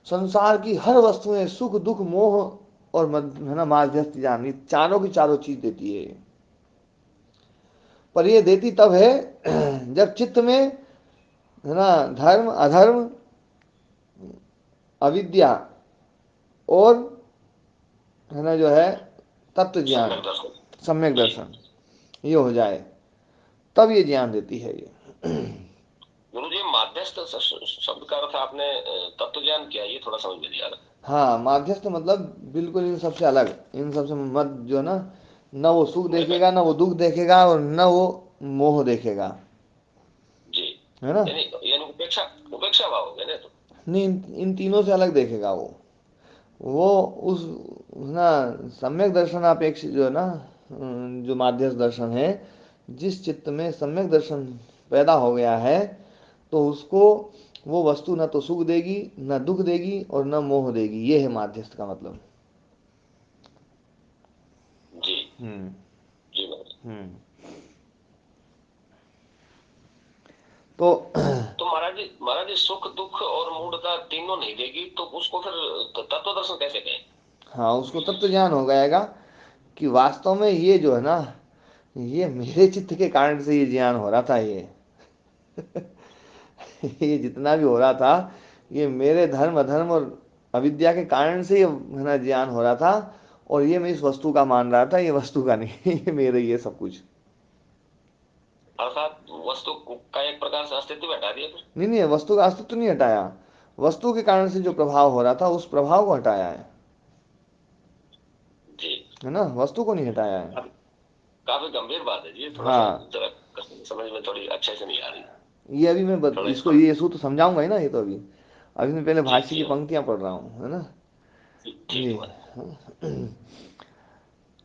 A: संसार की हर वस्तुएं सुख दुख मोह और है ना माध्यस्थ ज्ञान, ये चारों की चारों चीज देती है। पर ये देती तब है जब चित्त में है ना धर्म अधर्म, अविद्या और है ना जो है तत्व ज्ञान,
B: सम्यक दर्शन।
A: सम्यक
B: जी।
A: दर्शन, ये हो जाए तब ये ज्ञान देती है ये।
B: गुरु जी, माध्यस्थ शब्द का अर्थ आपने तत्व ज्ञान किया, ये थोड़ा समझ में नहीं आ रहा।
A: हाँ, माध्यस्थ मतलब बिल्कुल इन सबसे अलग, इन सबसे मत जो ना, न वो सुख
B: मैं
A: देखेगा, न वो दुख देखेगा, और न वो मोह देखेगा,
B: जी।
A: है ना।
B: यानी यानी उपेक्षा, उपेक्षा भाव हो गया ना तो।
A: नहीं, इन तीनों से अलग देखेगा वो उस ना सम्यक दर्शनापेक्ष जो है ना, जो माध्यस्थ दर्शन है, जिस चित्त में सम्यक दर्शन पैदा हो गया है, तो उसको वो वस्तु न तो सुख देगी, न दुख देगी, और न मोह देगी। ये है माध्यस्थ का मतलब।
B: जी।
A: हम्म।
B: जी महाराज।
A: हम्म। तो
B: तो महाराज जी सुख दुख और मूढ़ता तीनों नहीं देगी तो उसको फिर तत्व दर्शन कैसे कहें?
A: हाँ, उसको तत्व ज्ञान हो जाएगा कि वास्तव में ये जो है ना, ये मेरे चित्त के कारण से ये ज्ञान हो रहा था ये ये जितना भी हो रहा था, ये मेरे धर्म अधर्म और अविद्या के कारण से ये है ना ज्ञान हो रहा था। और ये मैं इस वस्तु का मान रहा था, ये वस्तु का नहीं ये मेरे, ये सब कुछ।
B: अर्थात वस्तु का एक प्रकार से अस्तित्व हटा दिया फिर।
A: नहीं नहीं, वस्तु का अस्तित्व नहीं हटाया, वस्तु के कारण से जो प्रभाव हो रहा था उस प्रभाव को हटाया
B: जी।
A: है ना, वस्तु को नहीं हटाया है।
B: काफी काफी गंभीर बात है जी, थोड़ा सा
A: हाँ,
B: जरा समझ में थोड़ी अच्छे से नहीं आ रही।
A: ये अभी मैं
B: थोड़ा
A: इसको
B: इसको।
A: ये सूत्र समझाऊंगा ही ना, ये तो अभी अभी मैं पहले
B: जी
A: भाष्य
B: जी
A: की पंक्तियां पढ़ रहा हूँ, है ना।
B: ठीक
A: ये
B: है महाराज।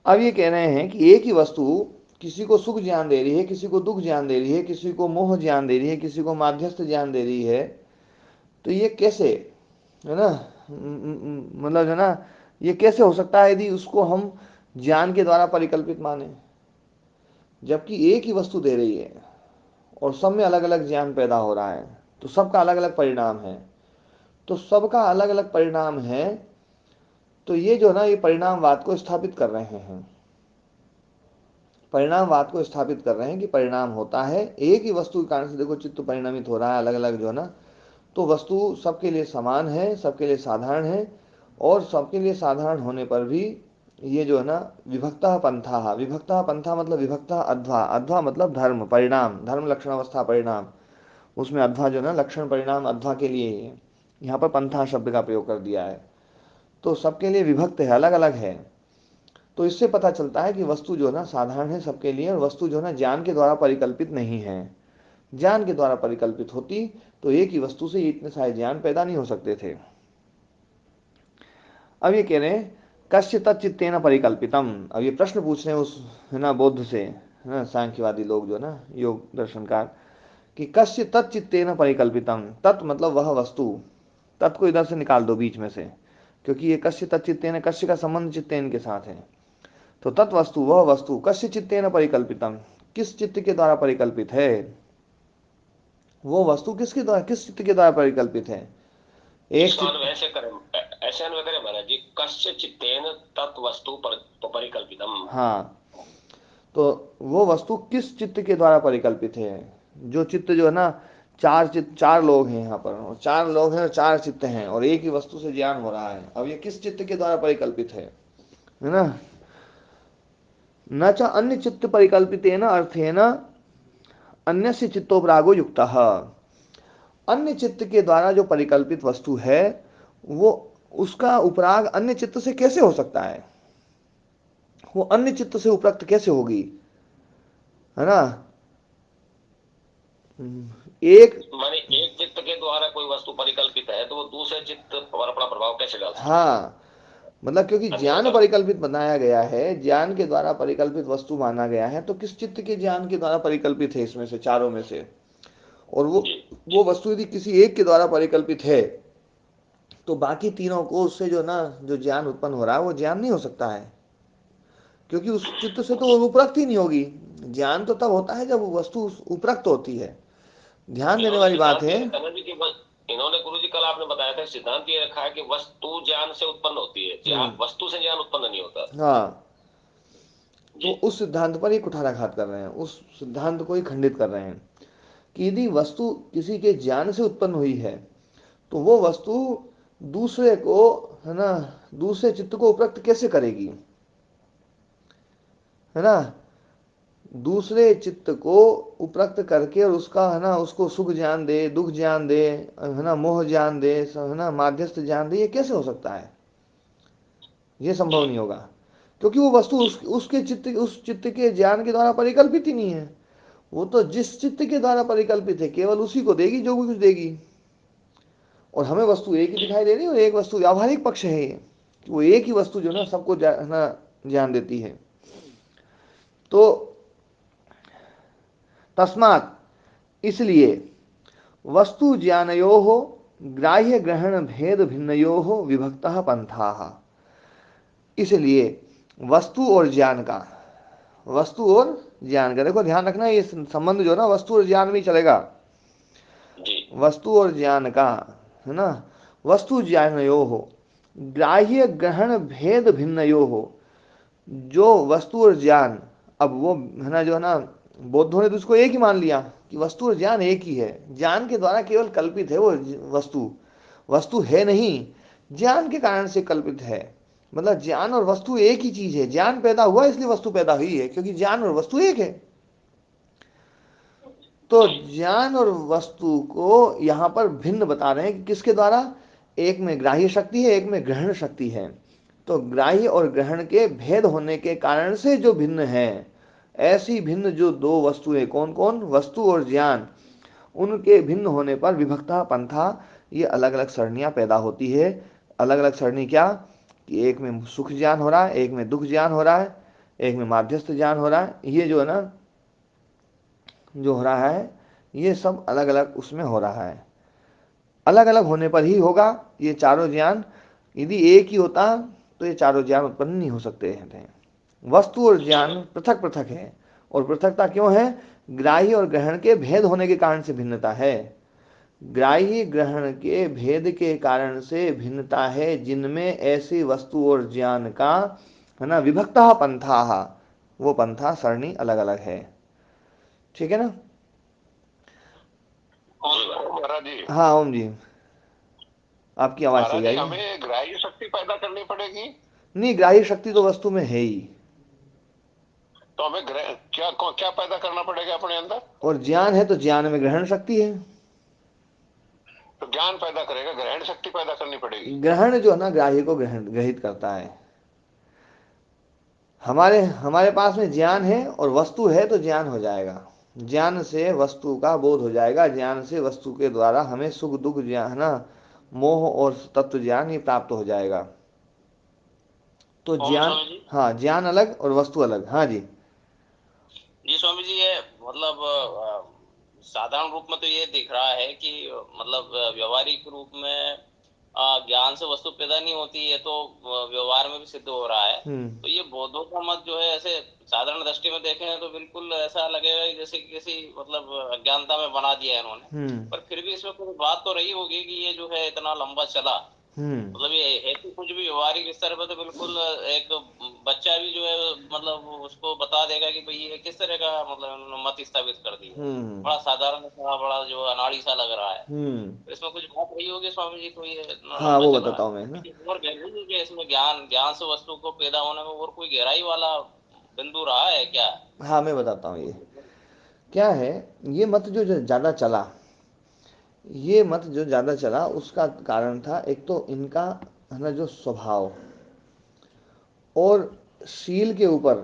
A: अब ये कह रहे हैं कि एक ही वस्तु किसी को सुख ज्ञान दे रही है, किसी को दुख ज्ञान दे रही है, किसी को मोह ज्ञान दे रही है, किसी को माध्यस्थ ज्ञान दे रही है। तो ये कैसे, है ना, मतलब है ना, ये कैसे हो सकता है यदि उसको हम ज्ञान के द्वारा परिकल्पित माने, जबकि एक ही वस्तु दे रही है और सब में अलग अलग ज्ञान पैदा हो रहा है, तो सबका अलग अलग परिणाम है। तो सबका अलग अलग परिणाम है, तो ये जो ना, ये परिणामवाद को स्थापित कर रहे हैं, परिणामवाद को स्थापित कर रहे हैं कि परिणाम होता है एक ही वस्तु के कारण से। देखो चित्त परिणामित हो रहा है अलग अलग जो है ना, तो वस्तु सबके लिए समान है, सबके लिए साधारण है, और सबके लिए साधारण होने पर भी ये जो है ना विभक्ता पंथा, विभक्ता पंथा मतलब विभक्ता अध्वा, अध्वा मतलब धर्म परिणाम, धर्म लक्षण अवस्था परिणाम, उसमें अध्वा जो है ना लक्षण परिणाम अध्वा के लिए ही है। यहाँ पर पंथा शब्द का प्रयोग कर दिया है, तो सबके लिए विभक्त है, अलग अलग है। तो इससे पता चलता है कि वस्तु जो है ना साधारण है सबके लिए, और वस्तु जो है ना ज्ञान के द्वारा परिकल्पित नहीं है। ज्ञान के द्वारा परिकल्पित होती तो एक ही वस्तु से ये इतने सारे ज्ञान पैदा नहीं हो सकते थे। अब ये कह रहे हैं कस्य तच्चित्तेन परिकल्पितम। अब ये प्रश्न पूछ रहे हैं उस, है ना, बौद्ध से, है ना, सांख्यवादी लोग जो ना, योग दर्शनकार, कि कस्य तच्चित्तेन परिकल्पितम। तत् मतलब वह वस्तु, तत् को इधर से निकाल दो बीच में से, क्योंकि ये कस्य तच्चित्तेन, कस्य का संबंध चित्तेन के साथ है। तो तत् वस्तु, वह वस्तु, कस्य चित्तेन परिकल्पितम, किस चित्त के द्वारा परिकल्पित है। वो वस्तु किसके द्वारा, किस चित्त के द्वारा परिकल्पित है। एक
B: इसका
A: चित्त,
B: अन्वय ऐसे अन्वय करें महाराज जी, कस्य चित्तेन तत्वस्तु परिकल्पितम।
A: हाँ, तो वो वस्तु किस चित्त के द्वारा परिकल्पित है। जो चित्त जो है ना, चार चित्त, चार लोग हैं यहाँ पर, और चार लोग हैं और चार चित्त हैं, और एक ही वस्तु से ज्ञान हो रहा है। अब ये किस चित्त के द्वारा परिकल्पित है ना। न च अन्य चित्त परिकल्पितेन अर्थेन अन्यस्य चित्तोपरागो युक्तः। अन्य चित्त के द्वारा जो परिकल्पित वस्तु है, वो, उसका उपराग अन्य चित्त से कैसे हो सकता है। वो अन्य चित्त से उपरक्त कैसे होगी, है ना। एक,
B: माने एक चित्त के द्वारा कोई वस्तु परिकल्पित है तो वो दूसरे चित्त पर अपना प्रभाव कैसे डाल सकती है।
A: हाँ, मतलब क्योंकि
B: अन्य
A: ज्ञान
B: होता।
A: परिकल्पित बनाया गया है, ज्ञान के द्वारा परिकल्पित वस्तु माना गया है, तो किस चित्त के ज्ञान के द्वारा परिकल्पित है इसमें से, चारों में से। और वो
B: जी
A: वो वस्तु यदि किसी एक के द्वारा परिकल्पित है, तो बाकी तीनों को उससे जो ना, जो ज्ञान उत्पन्न हो रहा है, वो ज्ञान नहीं हो सकता है, क्योंकि उस चित्त से तो वो उपरक्त ही नहीं होगी। ज्ञान तो तब होता है जब वो वस्तु उपरक्त होती है। ध्यान देने
B: इन्होंने
A: वाली बात
B: सिद्धांत
A: है।
B: ये रखा ना जी कि इन्होंने गुरु जी कल आपने बताया था, सिद्धांत ये रखा है कि वस्तु ज्ञान से उत्पन्न होती है,
A: हम्म,
B: वस्तु से ज्ञान उत्पन्न नहीं होता।
A: हाँ, तो
B: जी
A: उस सिद्धांत पर ही कुठाराघात कर रहे हैं, उस सिद्धांत को ही खंडित कर रहे हैं, कि यदि वस्तु किसी के ज्ञान से उत्पन्न हुई है, तो वो वस्तु दूसरे को, है ना, दूसरे चित्त को उपरक्त कैसे करेगी, है ना। दूसरे चित्त को उपरक्त करके, और उसका, है ना, उसको सुख ज्ञान दे, दुख ज्ञान दे, है ना, मोह ज्ञान दे, है ना, माध्यस्थ ज्ञान दे, ये कैसे हो सकता है। ये
B: जी
A: संभव नहीं होगा, क्योंकि वो वस्तु
B: जी
A: उसके चित्त, उस चित्त के ज्ञान के द्वारा परिकल्पित ही नहीं है। वो तो जिस चित्त के द्वारा परिकल्पित है, केवल उसी को देगी जो भी कुछ देगी। और हमें वस्तु एक ही
B: जी
A: दिखाई दे रही है, और एक वस्तु, व्यावहारिक पक्ष है ये, वो एक ही वस्तु जो ना सबको है ना ज्ञान देती है। तो तस्मात, इसलिए, वस्तु ज्ञानयो ग्राह्य ग्रहण भेद भिन्नयो विभक्त पंथा। इसलिए वस्तु और ज्ञान का, वस्तु और ज्ञान का, देखो ध्यान रखना, ये संबंध जो है ना वस्तु और ज्ञान में ही चलेगा।
B: जी
A: वस्तु और ज्ञान का, है ना, वस्तु ज्ञानयो हो, ग्राह्य ग्रहण भेद भिन्नयो हो। जो वस्तु और ज्ञान, अब वो, है ना, जो है ना, बौद्धों ने तो उसको एक ही मान लिया कि वस्तु और ज्ञान एक ही है। ज्ञान के द्वारा केवल कल्पित है वो वस्तु, वस्तु है नहीं, ज्ञान के कारण से कल्पित है। मतलब ज्ञान और वस्तु एक ही चीज है, ज्ञान पैदा हुआ इसलिए वस्तु पैदा हुई है, क्योंकि ज्ञान और वस्तु एक है। तो
B: जी
A: ज्ञान और वस्तु को यहाँ पर भिन्न बता रहे हैं कि किसके द्वारा। एक में ग्राह्य शक्ति है, एक में ग्रहण शक्ति है। तो ग्राह्य और ग्रहण के भेद होने के कारण से जो भिन्न है, ऐसी भिन्न जो दो वस्तुएं, कौन कौन, वस्तु और ज्ञान, उनके भिन्न होने पर विभक्ता पंथा, ये अलग अलग सरणियां पैदा होती है। अलग अलग सरणी क्या, कि एक में सुख ज्ञान हो रहा है, एक में दुख ज्ञान हो रहा है, एक में माध्यस्थ ज्ञान हो रहा है। ये जो है ना, जो हो रहा है, ये सब अलग अलग उसमें हो रहा है। अलग अलग होने पर ही होगा ये चारों ज्ञान। यदि एक ही होता तो ये चारों ज्ञान उत्पन्न नहीं हो सकते थे। वस्तु और
B: जी
A: ज्ञान पृथक पृथक है। और पृथकता क्यों है, ग्राह्य और ग्रहण के भेद होने के कारण से भिन्नता है। ग्राह्य ग्रहण के भेद के कारण से भिन्नता है, जिनमें ऐसी वस्तु और ज्ञान का, है ना, विभक्ता पंथा, वो पंथा सरणी अलग अलग है। ठीक है ना।
D: महाराज जी,
A: हाँ ओम जी, आपकी आवाज
D: महाराज
A: सही
D: जी,
A: आई है।
D: हमें ग्राह्य शक्ति पैदा करनी पड़ेगी।
A: नहीं, ग्राह्य शक्ति तो वस्तु में है ही।
D: तो हमें क्या क्या पैदा करना पड़ेगा अपने अंदर।
A: और ज्ञान है तो ज्ञान में ग्रहण शक्ति है।
D: तो ज्ञान पैदा करेगा, ग्रहण शक्ति पैदा करनी पड़ेगी।
A: ग्रहण जो है ना, ग्राह्य को ग्रहण ग्रहित करता है। हमारे हमारे पास में ज्ञान है और वस्तु है, तो ज्ञान हो जाएगा। ज्ञान से वस्तु का बोध हो जाएगा, ज्ञान से वस्तु के द्वारा हमें सुख दुख ज्ञान, है ना, मोह और तत्व ज्ञान ये प्राप्त हो जाएगा। तो
E: ओम
A: ज्ञान,
E: स्वामी जी।
A: हाँ ज्ञान अलग और वस्तु अलग। हाँ जी।
E: जी स्वामी जी, ये मतलब साधारण रूप में तो ये दिख रहा है कि मतलब व्यवहारिक रूप में ज्ञान से वस्तु पैदा नहीं होती है, तो व्यवहार में भी सिद्ध हो रहा है।
A: हम्म
E: तो ये बौद्धों का मत जो है, ऐसे साधारण दृष्टि में देखें तो बिल्कुल ऐसा लगेगा कि जैसे कि किसी मतलब अज्ञानता में बना दिया है इन्होंने।
A: हम्म
E: पर फिर भी इसमें कोई बात तो रही होगी कि ये जो है इतना लंबा चला।
A: हम्म
E: मतलब ये है तो कुछ भी व्यवहारिक स्तर पर तो बिल्कुल एक बच्चा भी जो है मतलब उसको बता देगा कि भाई ये किस तरह का मतलब उन्होंने मत स्थापित कर दी है।
A: हम्म
E: बड़ा साधारण सा, बड़ा जो अनाड़ी सा लग रहा है।
A: हम्म
E: तो इसमें कुछ बात रही होगी स्वामी जी, तो ये इतना
A: हाँ
E: लंबा
A: वो
E: चला
A: बताता
E: है।
A: हूँ मैं ना।
E: और गहराई है कि इसमें ज्ञान ज्ञान से वस्तु को पैदा होने में और कोई गहराई वाला बिंदु रहा है क्या?
A: हाँ मैं बताता हूँ। ये क्या है, ये मत जो ज़्यादा चला, ये मत जो ज़्यादा चला उसका कारण था एक तो इनका है ना जो स्वभाव और शील के ऊपर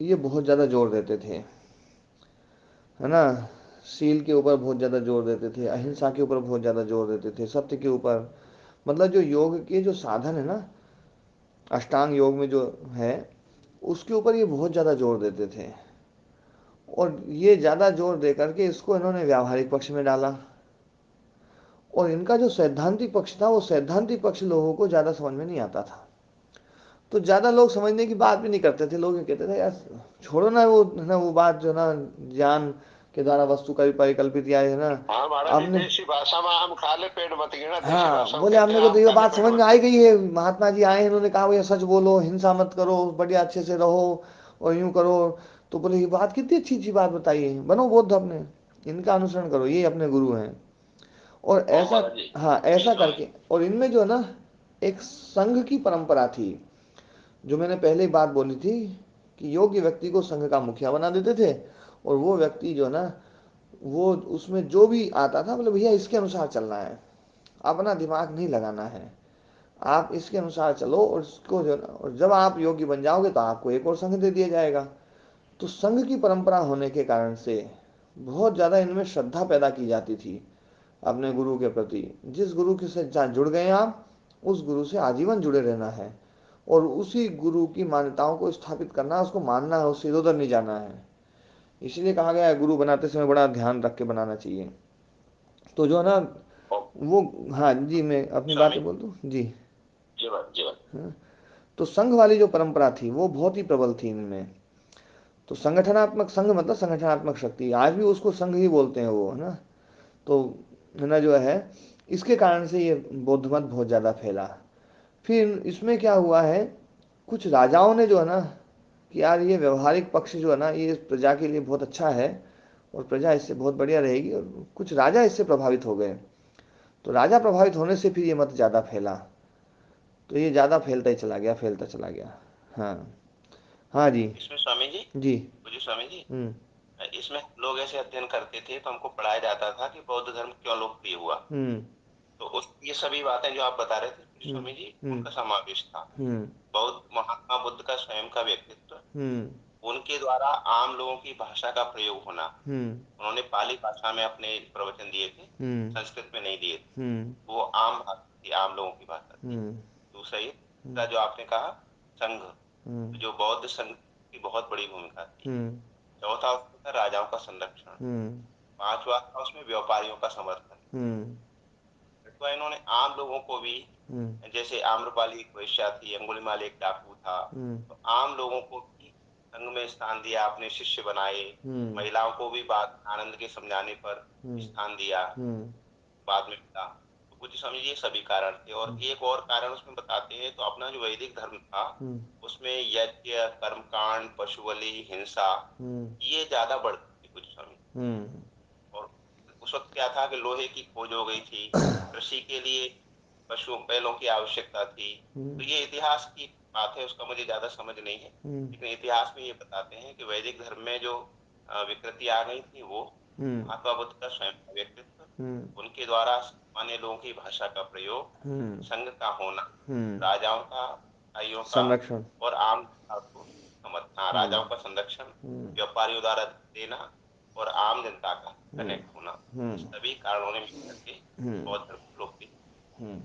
A: ये बहुत ज़्यादा जोर देते थे, है ना। शील के ऊपर बहुत ज़्यादा जोर देते थे, अहिंसा के ऊपर बहुत ज़्यादा जोर देते थे, सत्य के ऊपर। मतलब जो योग के जो साधन है ना, अष्टांग योग में जो है, उसके ऊपर ये बहुत ज़्यादा जोर देते थे। और ये ज़्यादा जोर दे करके इसको इन्होंने व्यावहारिक पक्ष में डाला। और इनका जो सैद्धांतिक पक्ष था, वो सैद्धांतिक पक्ष लोगों को ज़्यादा समझ में नहीं आता था। तो ज़्यादा लोग समझने की बात भी नहीं करते थे। लोग ये कहते थे यार छोड़ो ना, वो है ना वो बात जो ना ज्ञान के द्वारा वस्तु का भी परिकल्पित या है ना।
D: हाँ महाराज जी,
A: आपने,
D: देसी भाषा में आम खा ले पेट मत गिना, देसी
A: हाँ
D: भाषा में
A: बोले
D: कहते
A: आपने
D: हैं
A: को तो
D: आम
A: ये
D: खा ले
A: बात
D: पेट
A: समझ में
D: मत
A: आई
D: गिना।
A: गई है। महात्मा जी आए, इन्होंने कहा भैया सच बोलो, हिंसा मत करो, बढ़िया अच्छे से रहो और यूं करो। तो बोले ये बात कितनी अच्छी अच्छी बात बताई है, बनो बौद्ध अपने, इनका अनुसरण करो, ये अपने गुरु हैं। और
E: ओम
A: ऐसा,
E: महाराज जी।
A: हाँ
E: जी
A: ऐसा
E: स्वामी।
A: करके, और इनमें जो है ना एक संघ की परंपरा थी। जो मैंने पहले ही बात बोली थी कि योग्य व्यक्ति को संघ का मुखिया बना देते थे। और वो व्यक्ति जो है ना, वो उसमें जो भी आता था बोले भैया इसके अनुसार चलना है, अपना दिमाग नहीं लगाना है, आप इसके अनुसार चलो। और इसको जो है ना, और जब आप योग्य बन जाओगे तो आपको एक और संघ दे दिया जाएगा। तो संघ की परंपरा होने के कारण से बहुत ज़्यादा इनमें श्रद्धा पैदा की जाती थी अपने गुरु के प्रति। जिस गुरु के साथ जुड़ गए आप, उस गुरु से आजीवन जुड़े रहना है और उसी गुरु की मान्यताओं को स्थापित करना है, उसको मानना है, उससे इधर उधर नहीं जाना है। इसलिए कहा गया है गुरु बनाते समय बड़ा ध्यान रख के बनाना चाहिए। तो जो है ना
E: ओम
A: वो, हाँ जी मैं अपनी
E: स्वामी।
A: बातें बोल दूँ जी।
E: जीवन जीवन।
A: हाँ, तो संघ वाली जो परंपरा थी वो बहुत ही प्रबल थी इनमें। तो संगठनात्मक, संघ मतलब संगठनात्मक शक्ति, आज भी उसको संघ ही बोलते हैं वो, है ना। तो है ना जो है, इसके कारण से ये बौद्ध मत बहुत ज़्यादा फैला। फिर इसमें क्या हुआ है, कुछ राजाओं ने जो है ना कि यार ये व्यवहारिक पक्ष जो है ना ये प्रजा के लिए बहुत अच्छा है और प्रजा इससे बहुत बढ़िया रहेगी, और कुछ राजा इससे प्रभावित हो गए। तो राजा प्रभावित होने से फिर ये मत ज़्यादा फैला। तो ये ज़्यादा फैलता ही चला गया, फैलता चला गया। हाँ। हाँ जी।
E: इसमें स्वामी जी,
A: जी।
E: बुझे स्वामी जी,
A: हम्म
E: इसमें लोग ऐसे अध्ययन करते थे तो हमको पढ़ाया जाता था कि बौद्ध धर्म क्यों लोकप्रिय हुआ।
A: हम्म
E: तो उस ये सभी बातें जो आप बता रहे थे बुझे
A: हम्म
E: स्वामी जी,
A: हम्म
E: उनका समावेश था।
A: हम्म
E: बौद्ध महात्मा बुद्ध का स्वयं का व्यक्तित्व,
A: हम्म
E: उनके द्वारा आम लोगों की भाषा का प्रयोग होना।
A: हम्म
E: उन्होंने पाली भाषा में अपने प्रवचन दिए थे,
A: हम्म
E: संस्कृत में नहीं दिए थे।
A: हम्म
E: वो आम भाषा थी, आम लोगों की भाषा थी।
A: हम्म
E: दूसरा ये, दूसरा जो आपने कहा संघ,
A: हम्म
E: जो बौद्ध संघ की बहुत बड़ी भूमिका थी।
A: हम्म
E: चौथा उसमें था राजाओं का संरक्षण।
A: हम्म
E: पांचवा था उसमें व्यापारियों का समर्थन।
A: हम्म
E: छठवा इन्होंने आम लोगों को भी,
A: हम्म
E: जैसे आम्रपाली एक वैश्या थी, अंगुलीमाल एक डाकू था,
A: हम्म
E: तो आम लोगों को भी संघ में स्थान दिया, अपने शिष्य बनाए।
A: हम्म
E: महिलाओं को भी बात आनंद के समझाने पर
A: हम्म
E: स्थान दिया,
A: हम्म
E: बाद में मिला। तो कुछ समझिए सभी कारण थे। और एक और कारण उसमें बताते हैं, तो अपना जो वैदिक धर्म था उसमें यज्ञ, कर्मकांड, पशु बलि, हिंसा, ये ज्यादा बढ़ती थी कुछ समय।
A: हम्म
E: और उस वक्त क्या था कि लोहे की खोज हो गई थी, कृषि के लिए पशुओं बैलों की आवश्यकता थी। तो ये इतिहास की बात है, उसका मुझे ज्यादा समझ नहीं है, लेकिन इतिहास में ये बताते हैं कि वैदिक धर्म में जो विकृति आ गई थी, वो महात्मा बुद्ध का स्वयं का व्यक्तित्व, उनके द्वारा सामान्य लोगों की भाषा का प्रयोग, संघ का होना, राजाओं का, भाइयों का,
A: संरक्षण।
E: और आम जनता को समर्थना, राजाओं का संरक्षण, व्यापारियों द्वारा देना, और आम जनता का कनेक्ट होना, सभी कारणों ने मिलकर के बौद्ध धर्म को लोकप्रिय।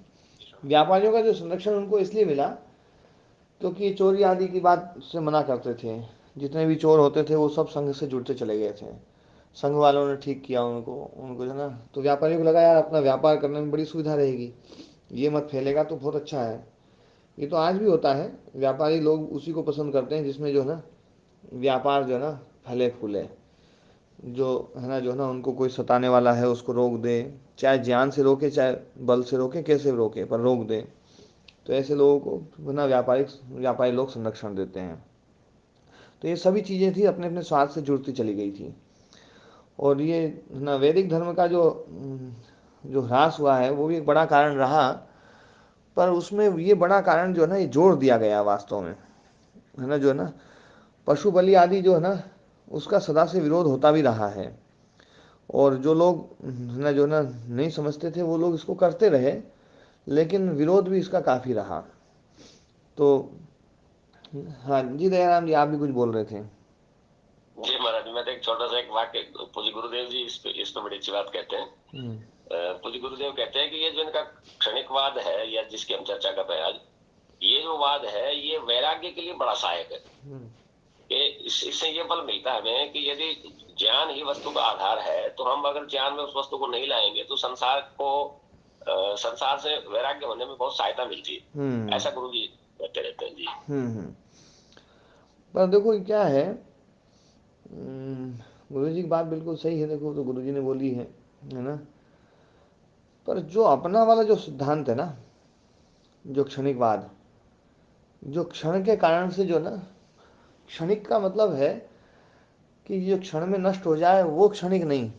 A: व्यापारियों का जो संरक्षण उनको इसलिए मिला क्योंकि ये चोरी आदि की बात से मना करते थे। जितने भी चोर होते थे वो सब संघ से जुड़ते चले गए थे। संघ वालों ने ठीक किया उनको उनको जो है ना, तो व्यापारियों को लगा यार अपना व्यापार करने में बड़ी सुविधा रहेगी, ये मत फैलेगा तो बहुत अच्छा है। ये तो आज भी होता है, व्यापारी लोग उसी को पसंद करते हैं जिसमें जो है ना व्यापार जो है ना फले फूले, जो है ना जो है ना उनको कोई सताने वाला है उसको रोक दे, चाहे ज्ञान से रोके चाहे बल से रोके, कैसे रोके पर रोक दे। तो ऐसे लोगों को है ना व्यापारी लोग संरक्षण देते हैं। तो ये सभी चीज़ें थी अपने अपने स्वार्थ से जुड़ती चली गई थी। और ये ना वैदिक धर्म का जो जो ह्रास हुआ है वो भी एक बड़ा कारण रहा, पर उसमें ये बड़ा कारण जो है ना ये जोड़ दिया गया वास्तव में, है ना जो है ना पशु बलि आदि जो है ना उसका सदा से विरोध होता भी रहा है। और जो लोग है ना जो ना नहीं समझते थे वो लोग इसको करते रहे, लेकिन विरोध भी इसका काफ़ी रहा। तो हाँ जी दयाराम जी, आप भी कुछ बोल रहे थे।
B: जी महाराज, मैं तो एक छोटा सा एक वाक्य, पूज्य गुरुदेव जी इस पे बड़ी अच्छी बात कहते हैं। पूज्य गुरुदेव कहते हैं कि ये जो इनका क्षणिकवाद है या जिसकी हम चर्चा कर रहे हैं आज, ये जो वाद है ये वैराग्य के लिए बड़ा सहायक है। कि इससे ये बल मिलता है हमें कि यदि ज्ञान ही वस्तु का आधार है तो हम अगर ज्ञान में उस वस्तु को नहीं लाएंगे तो संसार से वैराग्य होने में बहुत सहायता मिलती है। ऐसा गुरु जी कहते रहते हैं जी।
A: पर देखो क्या है, गुरु जी की बात बिल्कुल सही है, देखो तो गुरु जी ने बोली है ना। पर जो अपना वाला जो सिद्धांत है ना, जो क्षणिकवाद, जो क्षण के कारण से जो ना, क्षणिक का मतलब है कि जो क्षण में नष्ट हो जाए वो क्षणिक नहीं,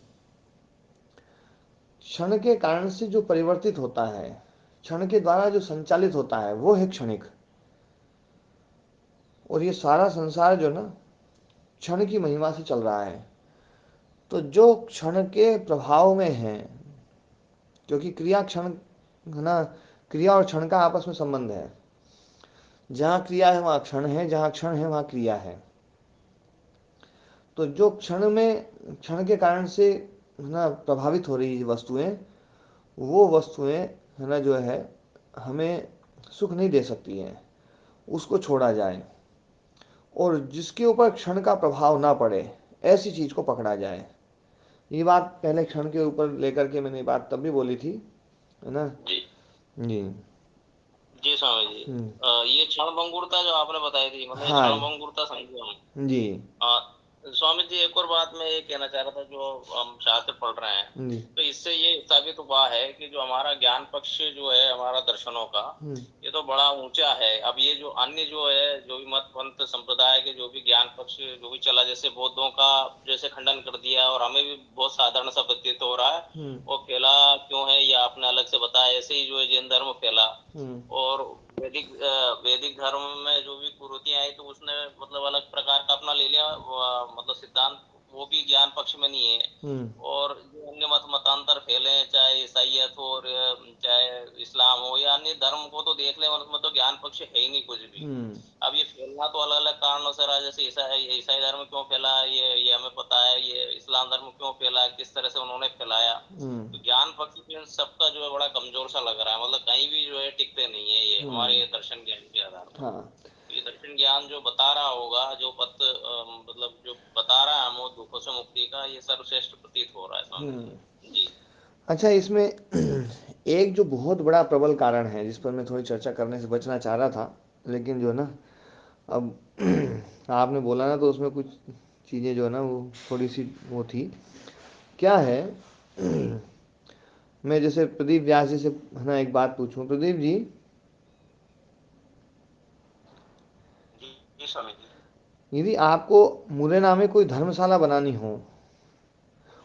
A: क्षण के कारण से जो परिवर्तित होता है, क्षण के द्वारा जो संचालित होता है वो है क्षणिक। और ये सारा संसार जो ना क्षण की महिमा से चल रहा है। तो जो क्षण के प्रभाव में है, क्योंकि क्रिया क्षण है ना, क्रिया और क्षण का आपस में संबंध है। जहाँ क्रिया है वहाँ क्षण है, जहाँ क्षण है वहाँ क्रिया है। तो जो क्षण में क्षण के कारण से है ना प्रभावित हो रही वस्तुएं, वो वस्तुएं है ना जो है हमें सुख नहीं दे सकती हैं, उसको छोड़ा जाए। और जिसके ऊपर क्षण का प्रभाव ना पड़े ऐसी चीज़ को पकड़ा जाए। ये बात पहले क्षण के ऊपर लेकर के मैंने बात तब भी बोली थी, है ना
B: जी
A: जी।
E: जी स्वामी जी, ये क्षण भंगुरता जो आपने बताई थी, मतलब ये
A: हाँ
E: क्षण भंगुरता समझो हम।
A: जी
E: स्वामी जी एक और बात मैं ये कहना चाह रहा था, जो हम शास्त्र पढ़ रहे हैं
A: जी
E: तो इससे ये साबित हुआ है कि जो हमारा ज्ञान पक्ष जो है हमारा दर्शनों का, ये तो बड़ा ऊंचा है। अब ये जो अन्य जो है, जो भी मत पंथ संप्रदाय के जो भी ज्ञान पक्ष जो भी चला, जैसे बौद्धों का जैसे खंडन कर दिया और हमें भी बहुत साधारण सा प्रतीत हो रहा है, वो फैला क्यों है या आपने अलग से बताया, ऐसे ही जो है जैन धर्म फैला। और वैदिक धर्म में जो भी कुरीतियां आई तो उसने मतलब अलग प्रकार का अपना ले लिया, मतलब सिद्धांत वो भी ज्ञान पक्ष में नहीं है। और जो अन्य मतांतर फैले, चाहे ईसाइयत हो और चाहे इस्लाम हो या अन्य धर्म को तो देख ले, उसमें तो ज्ञान पक्ष है ही नहीं कुछ भी। अब ये फैलना तो अलग अलग कारणों से रहा, जैसे ईसाई धर्म क्यों फैला ये हमें पता है, ये इस्लाम धर्म क्यों फैला, किस तरह से उन्होंने फैलाया। तो ज्ञान पक्ष इन सबका जो है बड़ा कमजोर सा लग रहा है, मतलब कहीं भी जो है टिकते नहीं है ये हमारे दर्शन ज्ञान के आधार पर।
A: हाँ
E: ये दर्शन ज्ञान जो बता रहा होगा, जो पथ मतलब जो बता रहा है हम दुखों से मुक्ति का, ये सर्वश्रेष्ठ प्रतीत हो रहा है स्वामी जी। जी
A: अच्छा, इसमें एक जो बहुत बड़ा प्रबल कारण है जिस पर मैं थोड़ी चर्चा करने से बचना चाह रहा था, लेकिन जो है ना अब आपने बोला ना तो उसमें कुछ चीज़ें जो है ना वो थोड़ी सी वो थी। क्या है मैं जैसे प्रदीप व्यास जी से है ना एक बात पूछूं, प्रदीप जी
E: जी स्वामी जी।
A: यदि आपको मुरैना में कोई धर्मशाला बनानी हो,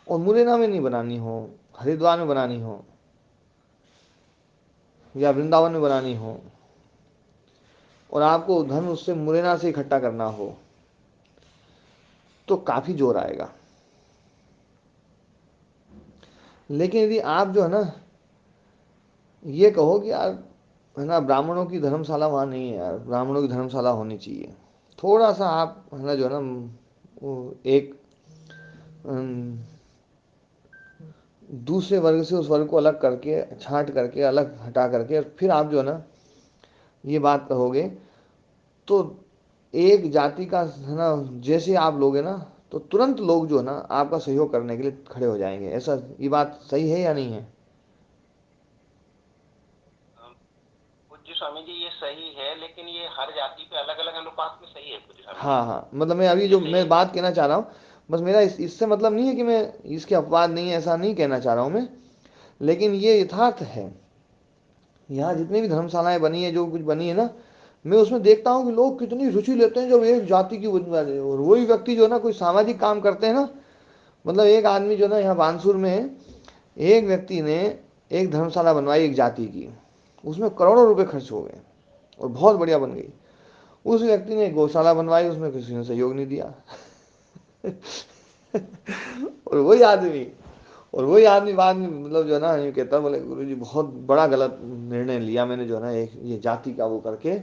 A: और मुरैना में नहीं बनानी हो, हरिद्वार में बनानी हो या वृंदावन में बनानी हो, और आपको धन उससे मुरैना से इकट्ठा करना हो, तो काफ़ी जोर आएगा। लेकिन यदि आप जो है ना ये कहो कि यार है ना ब्राह्मणों की धर्मशाला वहाँ नहीं है यार, ब्राह्मणों की धर्मशाला होनी चाहिए, थोड़ा सा आप है ना जो है ना वो एक दूसरे वर्ग से उस वर्ग को अलग करके छांट करके अलग हटा करके फिर आप जो है ना ये बात कहोगे, तो एक जाति का है ना, जैसे आप लोगे ना, तो तुरंत लोग जो है ना आपका सहयोग करने के लिए खड़े हो जाएंगे। ऐसा, ये बात सही है या नहीं है?
E: पूज्य स्वामी जी ये सही है, लेकिन ये हर जाति पे अलग अलग अनुपात में सही है पूज्य स्वामी जी।
A: हाँ हाँ, मतलब मैं अभी जो
E: जैसे
A: मैं बात कहना चाह रहा हूँ, बस मेरा इससे मतलब नहीं है कि मैं इसके अपवाद नहीं है, ऐसा नहीं कहना चाह रहा हूँ मैं, लेकिन ये यथार्थ है। यहाँ जितनी भी धर्मशालाएं बनी है, जो कुछ बनी है ना, मैं उसमें देखता हूँ कि लोग कितनी रुचि लेते हैं जब एक जाति की बनवा रहे हैं। और वही व्यक्ति जो है ना कोई सामाजिक काम करते हैं ना, मतलब एक आदमी जो है ना यहाँ बानसूर में एक व्यक्ति ने एक धर्मशाला बनवाई एक जाति की, उसमें करोड़ों रुपए खर्च हो गए और बहुत बढ़िया बन गई। उस व्यक्ति ने गौशाला बनवाई, उसमें किसी ने सहयोग नहीं दिया। और वही आदमी बाद में मतलब जो है ना ये कहता, बोले गुरु जी बहुत बड़ा गलत निर्णय लिया मैंने, जो है ना एक ये जाति का वो करके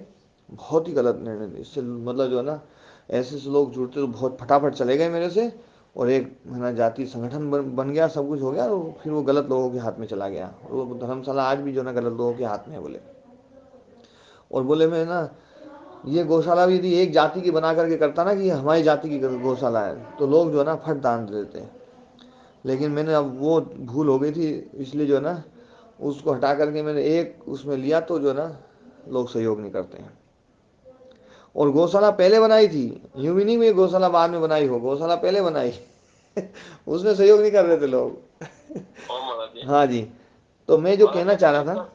A: बहुत ही गलत निर्णय लिया। इससे मतलब जो है ना ऐसे से लोग जुड़ते तो बहुत फटाफट चले गए मेरे से, और एक है ना जाति संगठन बन गया, सब कुछ हो गया, और फिर वो गलत लोगों के हाथ में चला गया। वो धर्मशाला आज भी जो है ना गलत लोगों के हाथ में है बोले। और बोले मैं ना ये गौशाला भी यदि एक जाति की बना करके करता ना कि ये हमारी जाति की गौशाला है, तो लोग जो है ना फट दान दे देते हैं। लेकिन मैंने अब वो भूल हो गई थी, इसलिए जो है ना उसको हटा करके मैंने एक उसमें लिया, तो जो है ना लोग सहयोग नहीं करते हैं। और गौशाला पहले बनाई थी, यूं भी नहीं हुई गौशाला बाद में बनाई हो, गौशाला पहले बनाई। उसमें सहयोग नहीं कर रहे थे लोग।
B: और महाराज जी,
A: हाँ जी, तो मैं जो
B: महाराज
A: कहना
B: जी
A: चाह
B: तो
A: रहा
B: जितना
A: था।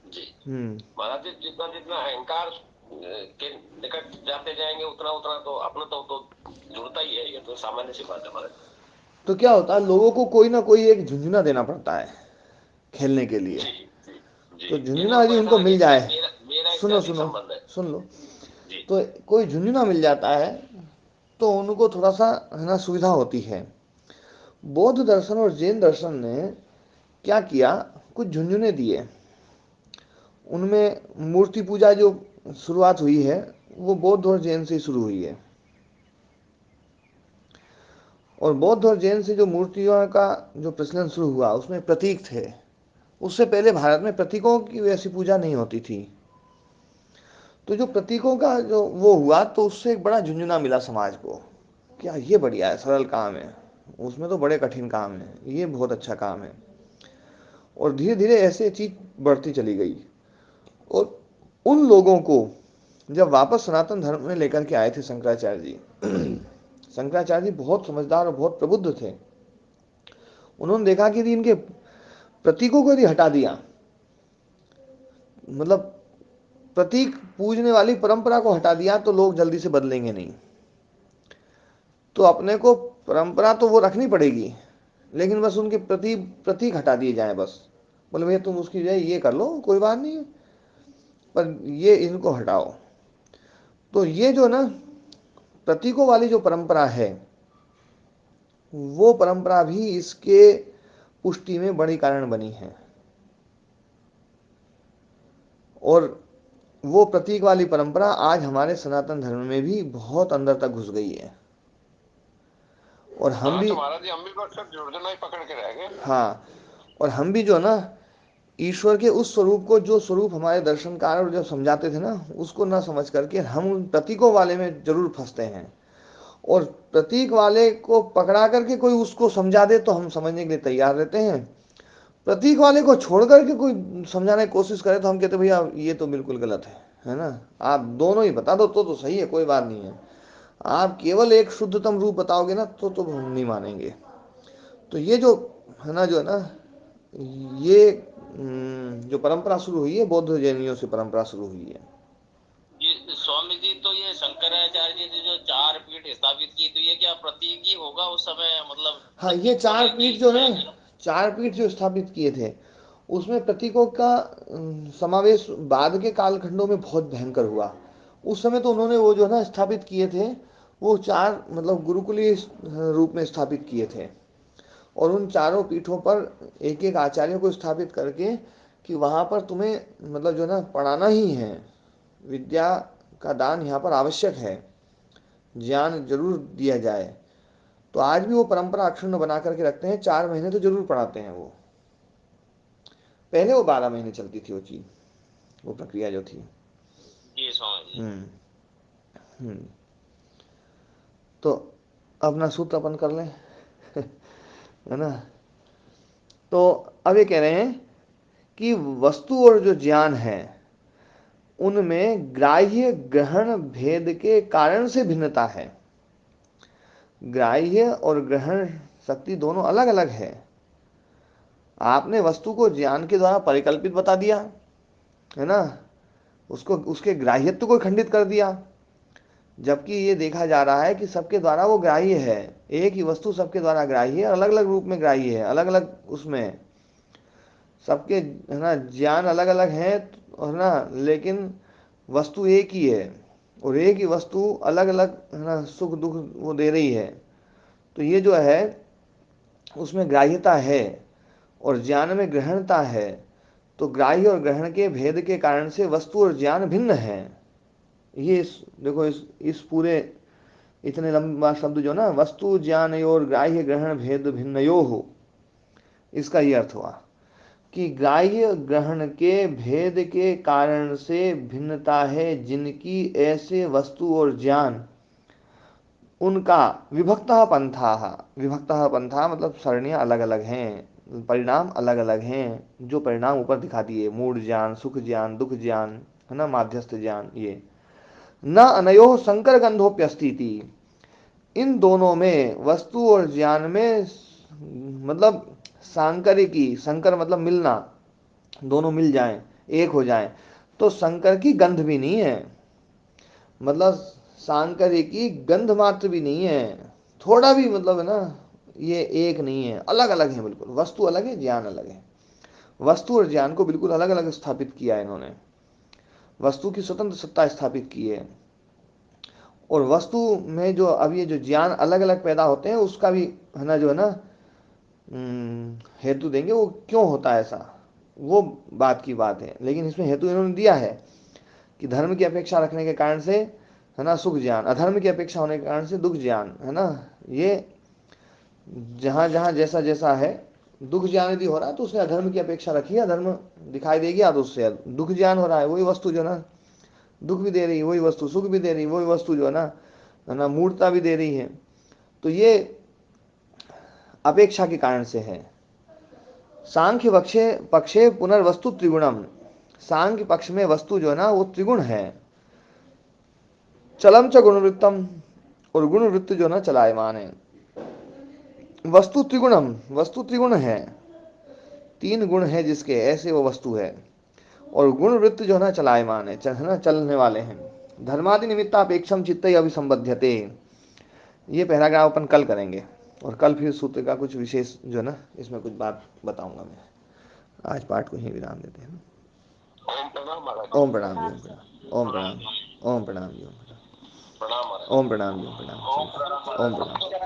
B: जी
A: हम्म।
B: महाराज जी जितना जितना अहंकार के निकट जाते जाएंगे उतना उतना तो अपना तो जुड़ता ही है, ये तो सामान्य सी बात है महाराज।
A: तो क्या होता है, लोगों को कोई ना कोई एक झुंझुना देना पड़ता है खेलने के लिए।
B: जी जी जी,
A: तो
B: यानी
A: झुंझुना
B: उनको
A: यदि
B: ऐसा
A: उनको
B: लगे
A: मिल
B: कि
A: जाए,
B: मेरा मेरा इससे
A: सुनो
B: अधिक
A: सुनो
B: संबंध है।
A: सुन लो,
B: जी
A: तो कोई झुंझुना मिल जाता है तो उनको थोड़ा सा है ना सुविधा होती है। बौद्ध दर्शन और जैन दर्शन ने क्या किया, कुछ झुंझुने दिए। उनमें मूर्ति पूजा जो शुरुआत हुई है वो बौद्ध और जैन से शुरू हुई है। और बौद्ध और जैन से जो मूर्तियों का जो प्रचलन शुरू हुआ उसमें प्रतीक थे। उससे पहले भारत में प्रतीकों की वैसी पूजा नहीं होती थी। तो जो प्रतीकों का जो वो हुआ, तो उससे एक बड़ा झुंझुना मिला समाज को, क्या ये बढ़िया है, सरल काम है, उसमें तो बड़े कठिन काम है, ये बहुत अच्छा काम है। और धीरे धीरे ऐसे चीज बढ़ती चली गई। और उन लोगों को जब वापस सनातन धर्म में लेकर के आए थे शंकराचार्य जी, शंकराचार्य जी बहुत समझदार और बहुत प्रबुद्ध थे। उन्होंने देखा कि यदि इनके प्रतीकों को यदि हटा दिया, मतलब प्रतीक पूजने वाली परंपरा को हटा दिया, तो लोग जल्दी से बदलेंगे नहीं। तो अपने को परंपरा तो वो रखनी पड़ेगी, लेकिन बस उनके प्रतीक हटा दिए जाए बस। बोले भैया तुम उसकी जगह ये कर लो, कोई बात नहीं है, पर ये इनको हटाओ। तो ये जो ना प्रतीकों वाली जो परंपरा है, वो परंपरा भी इसके पुष्टि में बड़ी कारण बनी है। और वो प्रतीक वाली परंपरा आज हमारे सनातन धर्म में भी बहुत अंदर तक घुस गई है। और हम
D: हाँ
A: भी,
D: तो महाराज जी हम भी बस सिर्फ जुड़ना ही पकड़ के रह गए।
A: हाँ, और हम भी जो ना ईश्वर के उस स्वरूप को, जो स्वरूप हमारे दर्शनकार जब समझाते थे ना, उसको ना समझ करके हम उन प्रतीकों वाले में जरूर फंसते हैं। और प्रतीक वाले को पकड़ा करके कोई उसको समझा दे तो हम समझने के लिए तैयार रहते हैं। प्रतीक वाले को छोड़ करके कोई समझाने की कोशिश करे तो हम कहते भैया ये तो बिल्कुल गलत है ना, आप दोनों ही बता दो तो सही है, कोई बात नहीं है। आप केवल एक शुद्धतम रूप बताओगे ना तो हम नहीं मानेंगे। तो ये जो है ना, जो है ना, ये जो परंपरा शुरू हुई है, बौद्ध जैनियों से परंपरा शुरू हुई है।
F: ये स्वामी जी, तो ये शंकराचार्य जी ने जो चार पीठ स्थापित की, तो ये क्या प्रतीक ही होगा उस समय, मतलब
A: हाँ, ये
F: प्रतीक
A: चार
F: होने की
A: पीठ जो ना,
F: है?
A: चार पीठ जो स्थापित किए थे उसमें प्रतीकों का समावेश बाद के कालखंडों में बहुत भयंकर हुआ। उस समय तो उन्होंने वो जो ना स्थापित किए थे, वो चार मतलब गुरुकुलीय रूप में स्थापित किए थे। और उन चारों पीठों पर एक एक आचार्यों को स्थापित करके कि वहाँ पर तुम्हें मतलब जो ना पढ़ाना ही है, विद्या का दान यहाँ पर आवश्यक है, ज्ञान जरूर दिया जाए। तो आज भी वो परंपरा अक्षुण्ण बना करके रखते हैं, 4 महीने तो जरूर पढ़ाते हैं वो। पहले वो 12 महीने चलती थी वो चीज, वो प्रक्रिया जो थी।
F: जी स्वामी जी।
A: हम्म। तो अपना सूत्र अपन कर लें है ना। तो अब ये कह रहे हैं कि वस्तु और जो ज्ञान है उनमें ग्राह्य ग्रहण भेद के कारण से भिन्नता है। ग्राह्य और ग्रहण शक्ति दोनों अलग अलग है। आपने वस्तु को ज्ञान के द्वारा परिकल्पित बता दिया है ना, उसको उसके ग्राह्यत्व को खंडित कर दिया, जबकि ये देखा जा रहा है कि सबके द्वारा वो ग्राह्य है। एक ही वस्तु सबके द्वारा ग्राह्य है, अलग अलग रूप में ग्राह्य है, अलग अलग उसमें सबके है ना ज्ञान अलग अलग है है ना, लेकिन वस्तु एक ही है और एक ही वस्तु अलग अलग है ना सुख दुख वो दे रही है। तो ये जो है उसमें ग्राह्यता है और ज्ञान में ग्रहणता है। तो ग्राह्य और ग्रहण के भेद के कारण से वस्तु और ज्ञान भिन्न है। ये देखो इस पूरे इतने लंबा शब्द जो ना, वस्तु ज्ञान और ग्राह्य ग्रहण भेद भिन्नयो हो, इसका ये अर्थ हुआ कि ग्राह्य ग्रहण के भेद के कारण से भिन्नता है जिनकी ऐसे वस्तु और ज्ञान उनका विभक्तः पंथा मतलब सरणियाँ अलग अलग हैं, परिणाम अलग अलग हैं। जो परिणाम ऊपर दिखा दिए, मूढ़ ज्ञान, सुख ज्ञान, दुख ज्ञान है ना, माध्यस्थ ज्ञान, ये न अनयो संकर गंधोप्यस्तीति, इन दोनों में वस्तु और ज्ञान में मतलब सांकरिकी, संकर मतलब मिलना, दोनों मिल जाएं, एक हो जाएं, तो संकर की गंध भी नहीं है, मतलब सांकरिकी गंध मात्र भी नहीं है, थोड़ा भी मतलब है ना, ये एक नहीं है, अलग अलग है बिल्कुल। वस्तु अलग है, ज्ञान अलग है। वस्तु और ज्ञान को बिल्कुल अलग अलग स्थापित किया है इन्होंने, वस्तु की स्वतंत्र सत्ता स्थापित की है। और वस्तु में जो अब ये जो ज्ञान अलग अलग पैदा होते हैं उसका भी है ना जो है ना हेतु देंगे, वो क्यों होता है ऐसा, वो बात की बात है। लेकिन इसमें हेतु इन्होंने दिया है कि धर्म की अपेक्षा रखने के कारण से है ना सुख ज्ञान, अधर्म की अपेक्षा होने के कारण से दुख ज्ञान है ना। ये जहां जहां जैसा जैसा है, दुख ज्ञान यदि हो रहा है तो उसने अधर्म की अपेक्षा रखी है, अधर्म दिखाई देगी या तो उससे दुख ज्ञान हो रहा है, वही वस्तु जो ना दुख भी दे रही है, वही वस्तु सुख भी दे रही है, वही वस्तु जो है ना मूर्ता भी दे रही है। तो ये अपेक्षा के कारण से है। सांख्य पक्षे पुनर्वस्तु त्रिगुणम, सांख्य पक्ष में वस्तु जो है ना वो त्रिगुण है। चलम च गुणवृत्तम, और गुणवृत्त जो ना चलायमान है। वस्तु त्रिगुणम, वस्तु त्रिगुण है, तीन गुण है जिसके, ऐसे वो वस्तु है। और गुणवृत्त जो है ना चलायमान है ना, चलने वाले हैं। धर्मादि निमित्तापेक्षम चित्त अभिसंबध्यते, ये पैराग्राफ अपन कल करेंगे और कल फिर सूत्र का कुछ विशेष जो है ना इसमें कुछ बात बताऊंगा मैं। आज पाठ को ही विराम देते हैं।
B: ओम प्रणाम महाराज।
A: ओम प्रणाम जी, ओम प्रणाम, ओम प्रणाम, ओम प्रणाम जी, ओम प्रणाम,
B: प्रणाम महाराज।
A: ओम प्रणाम जी, ओम प्रणाम, ओम प्रणाम।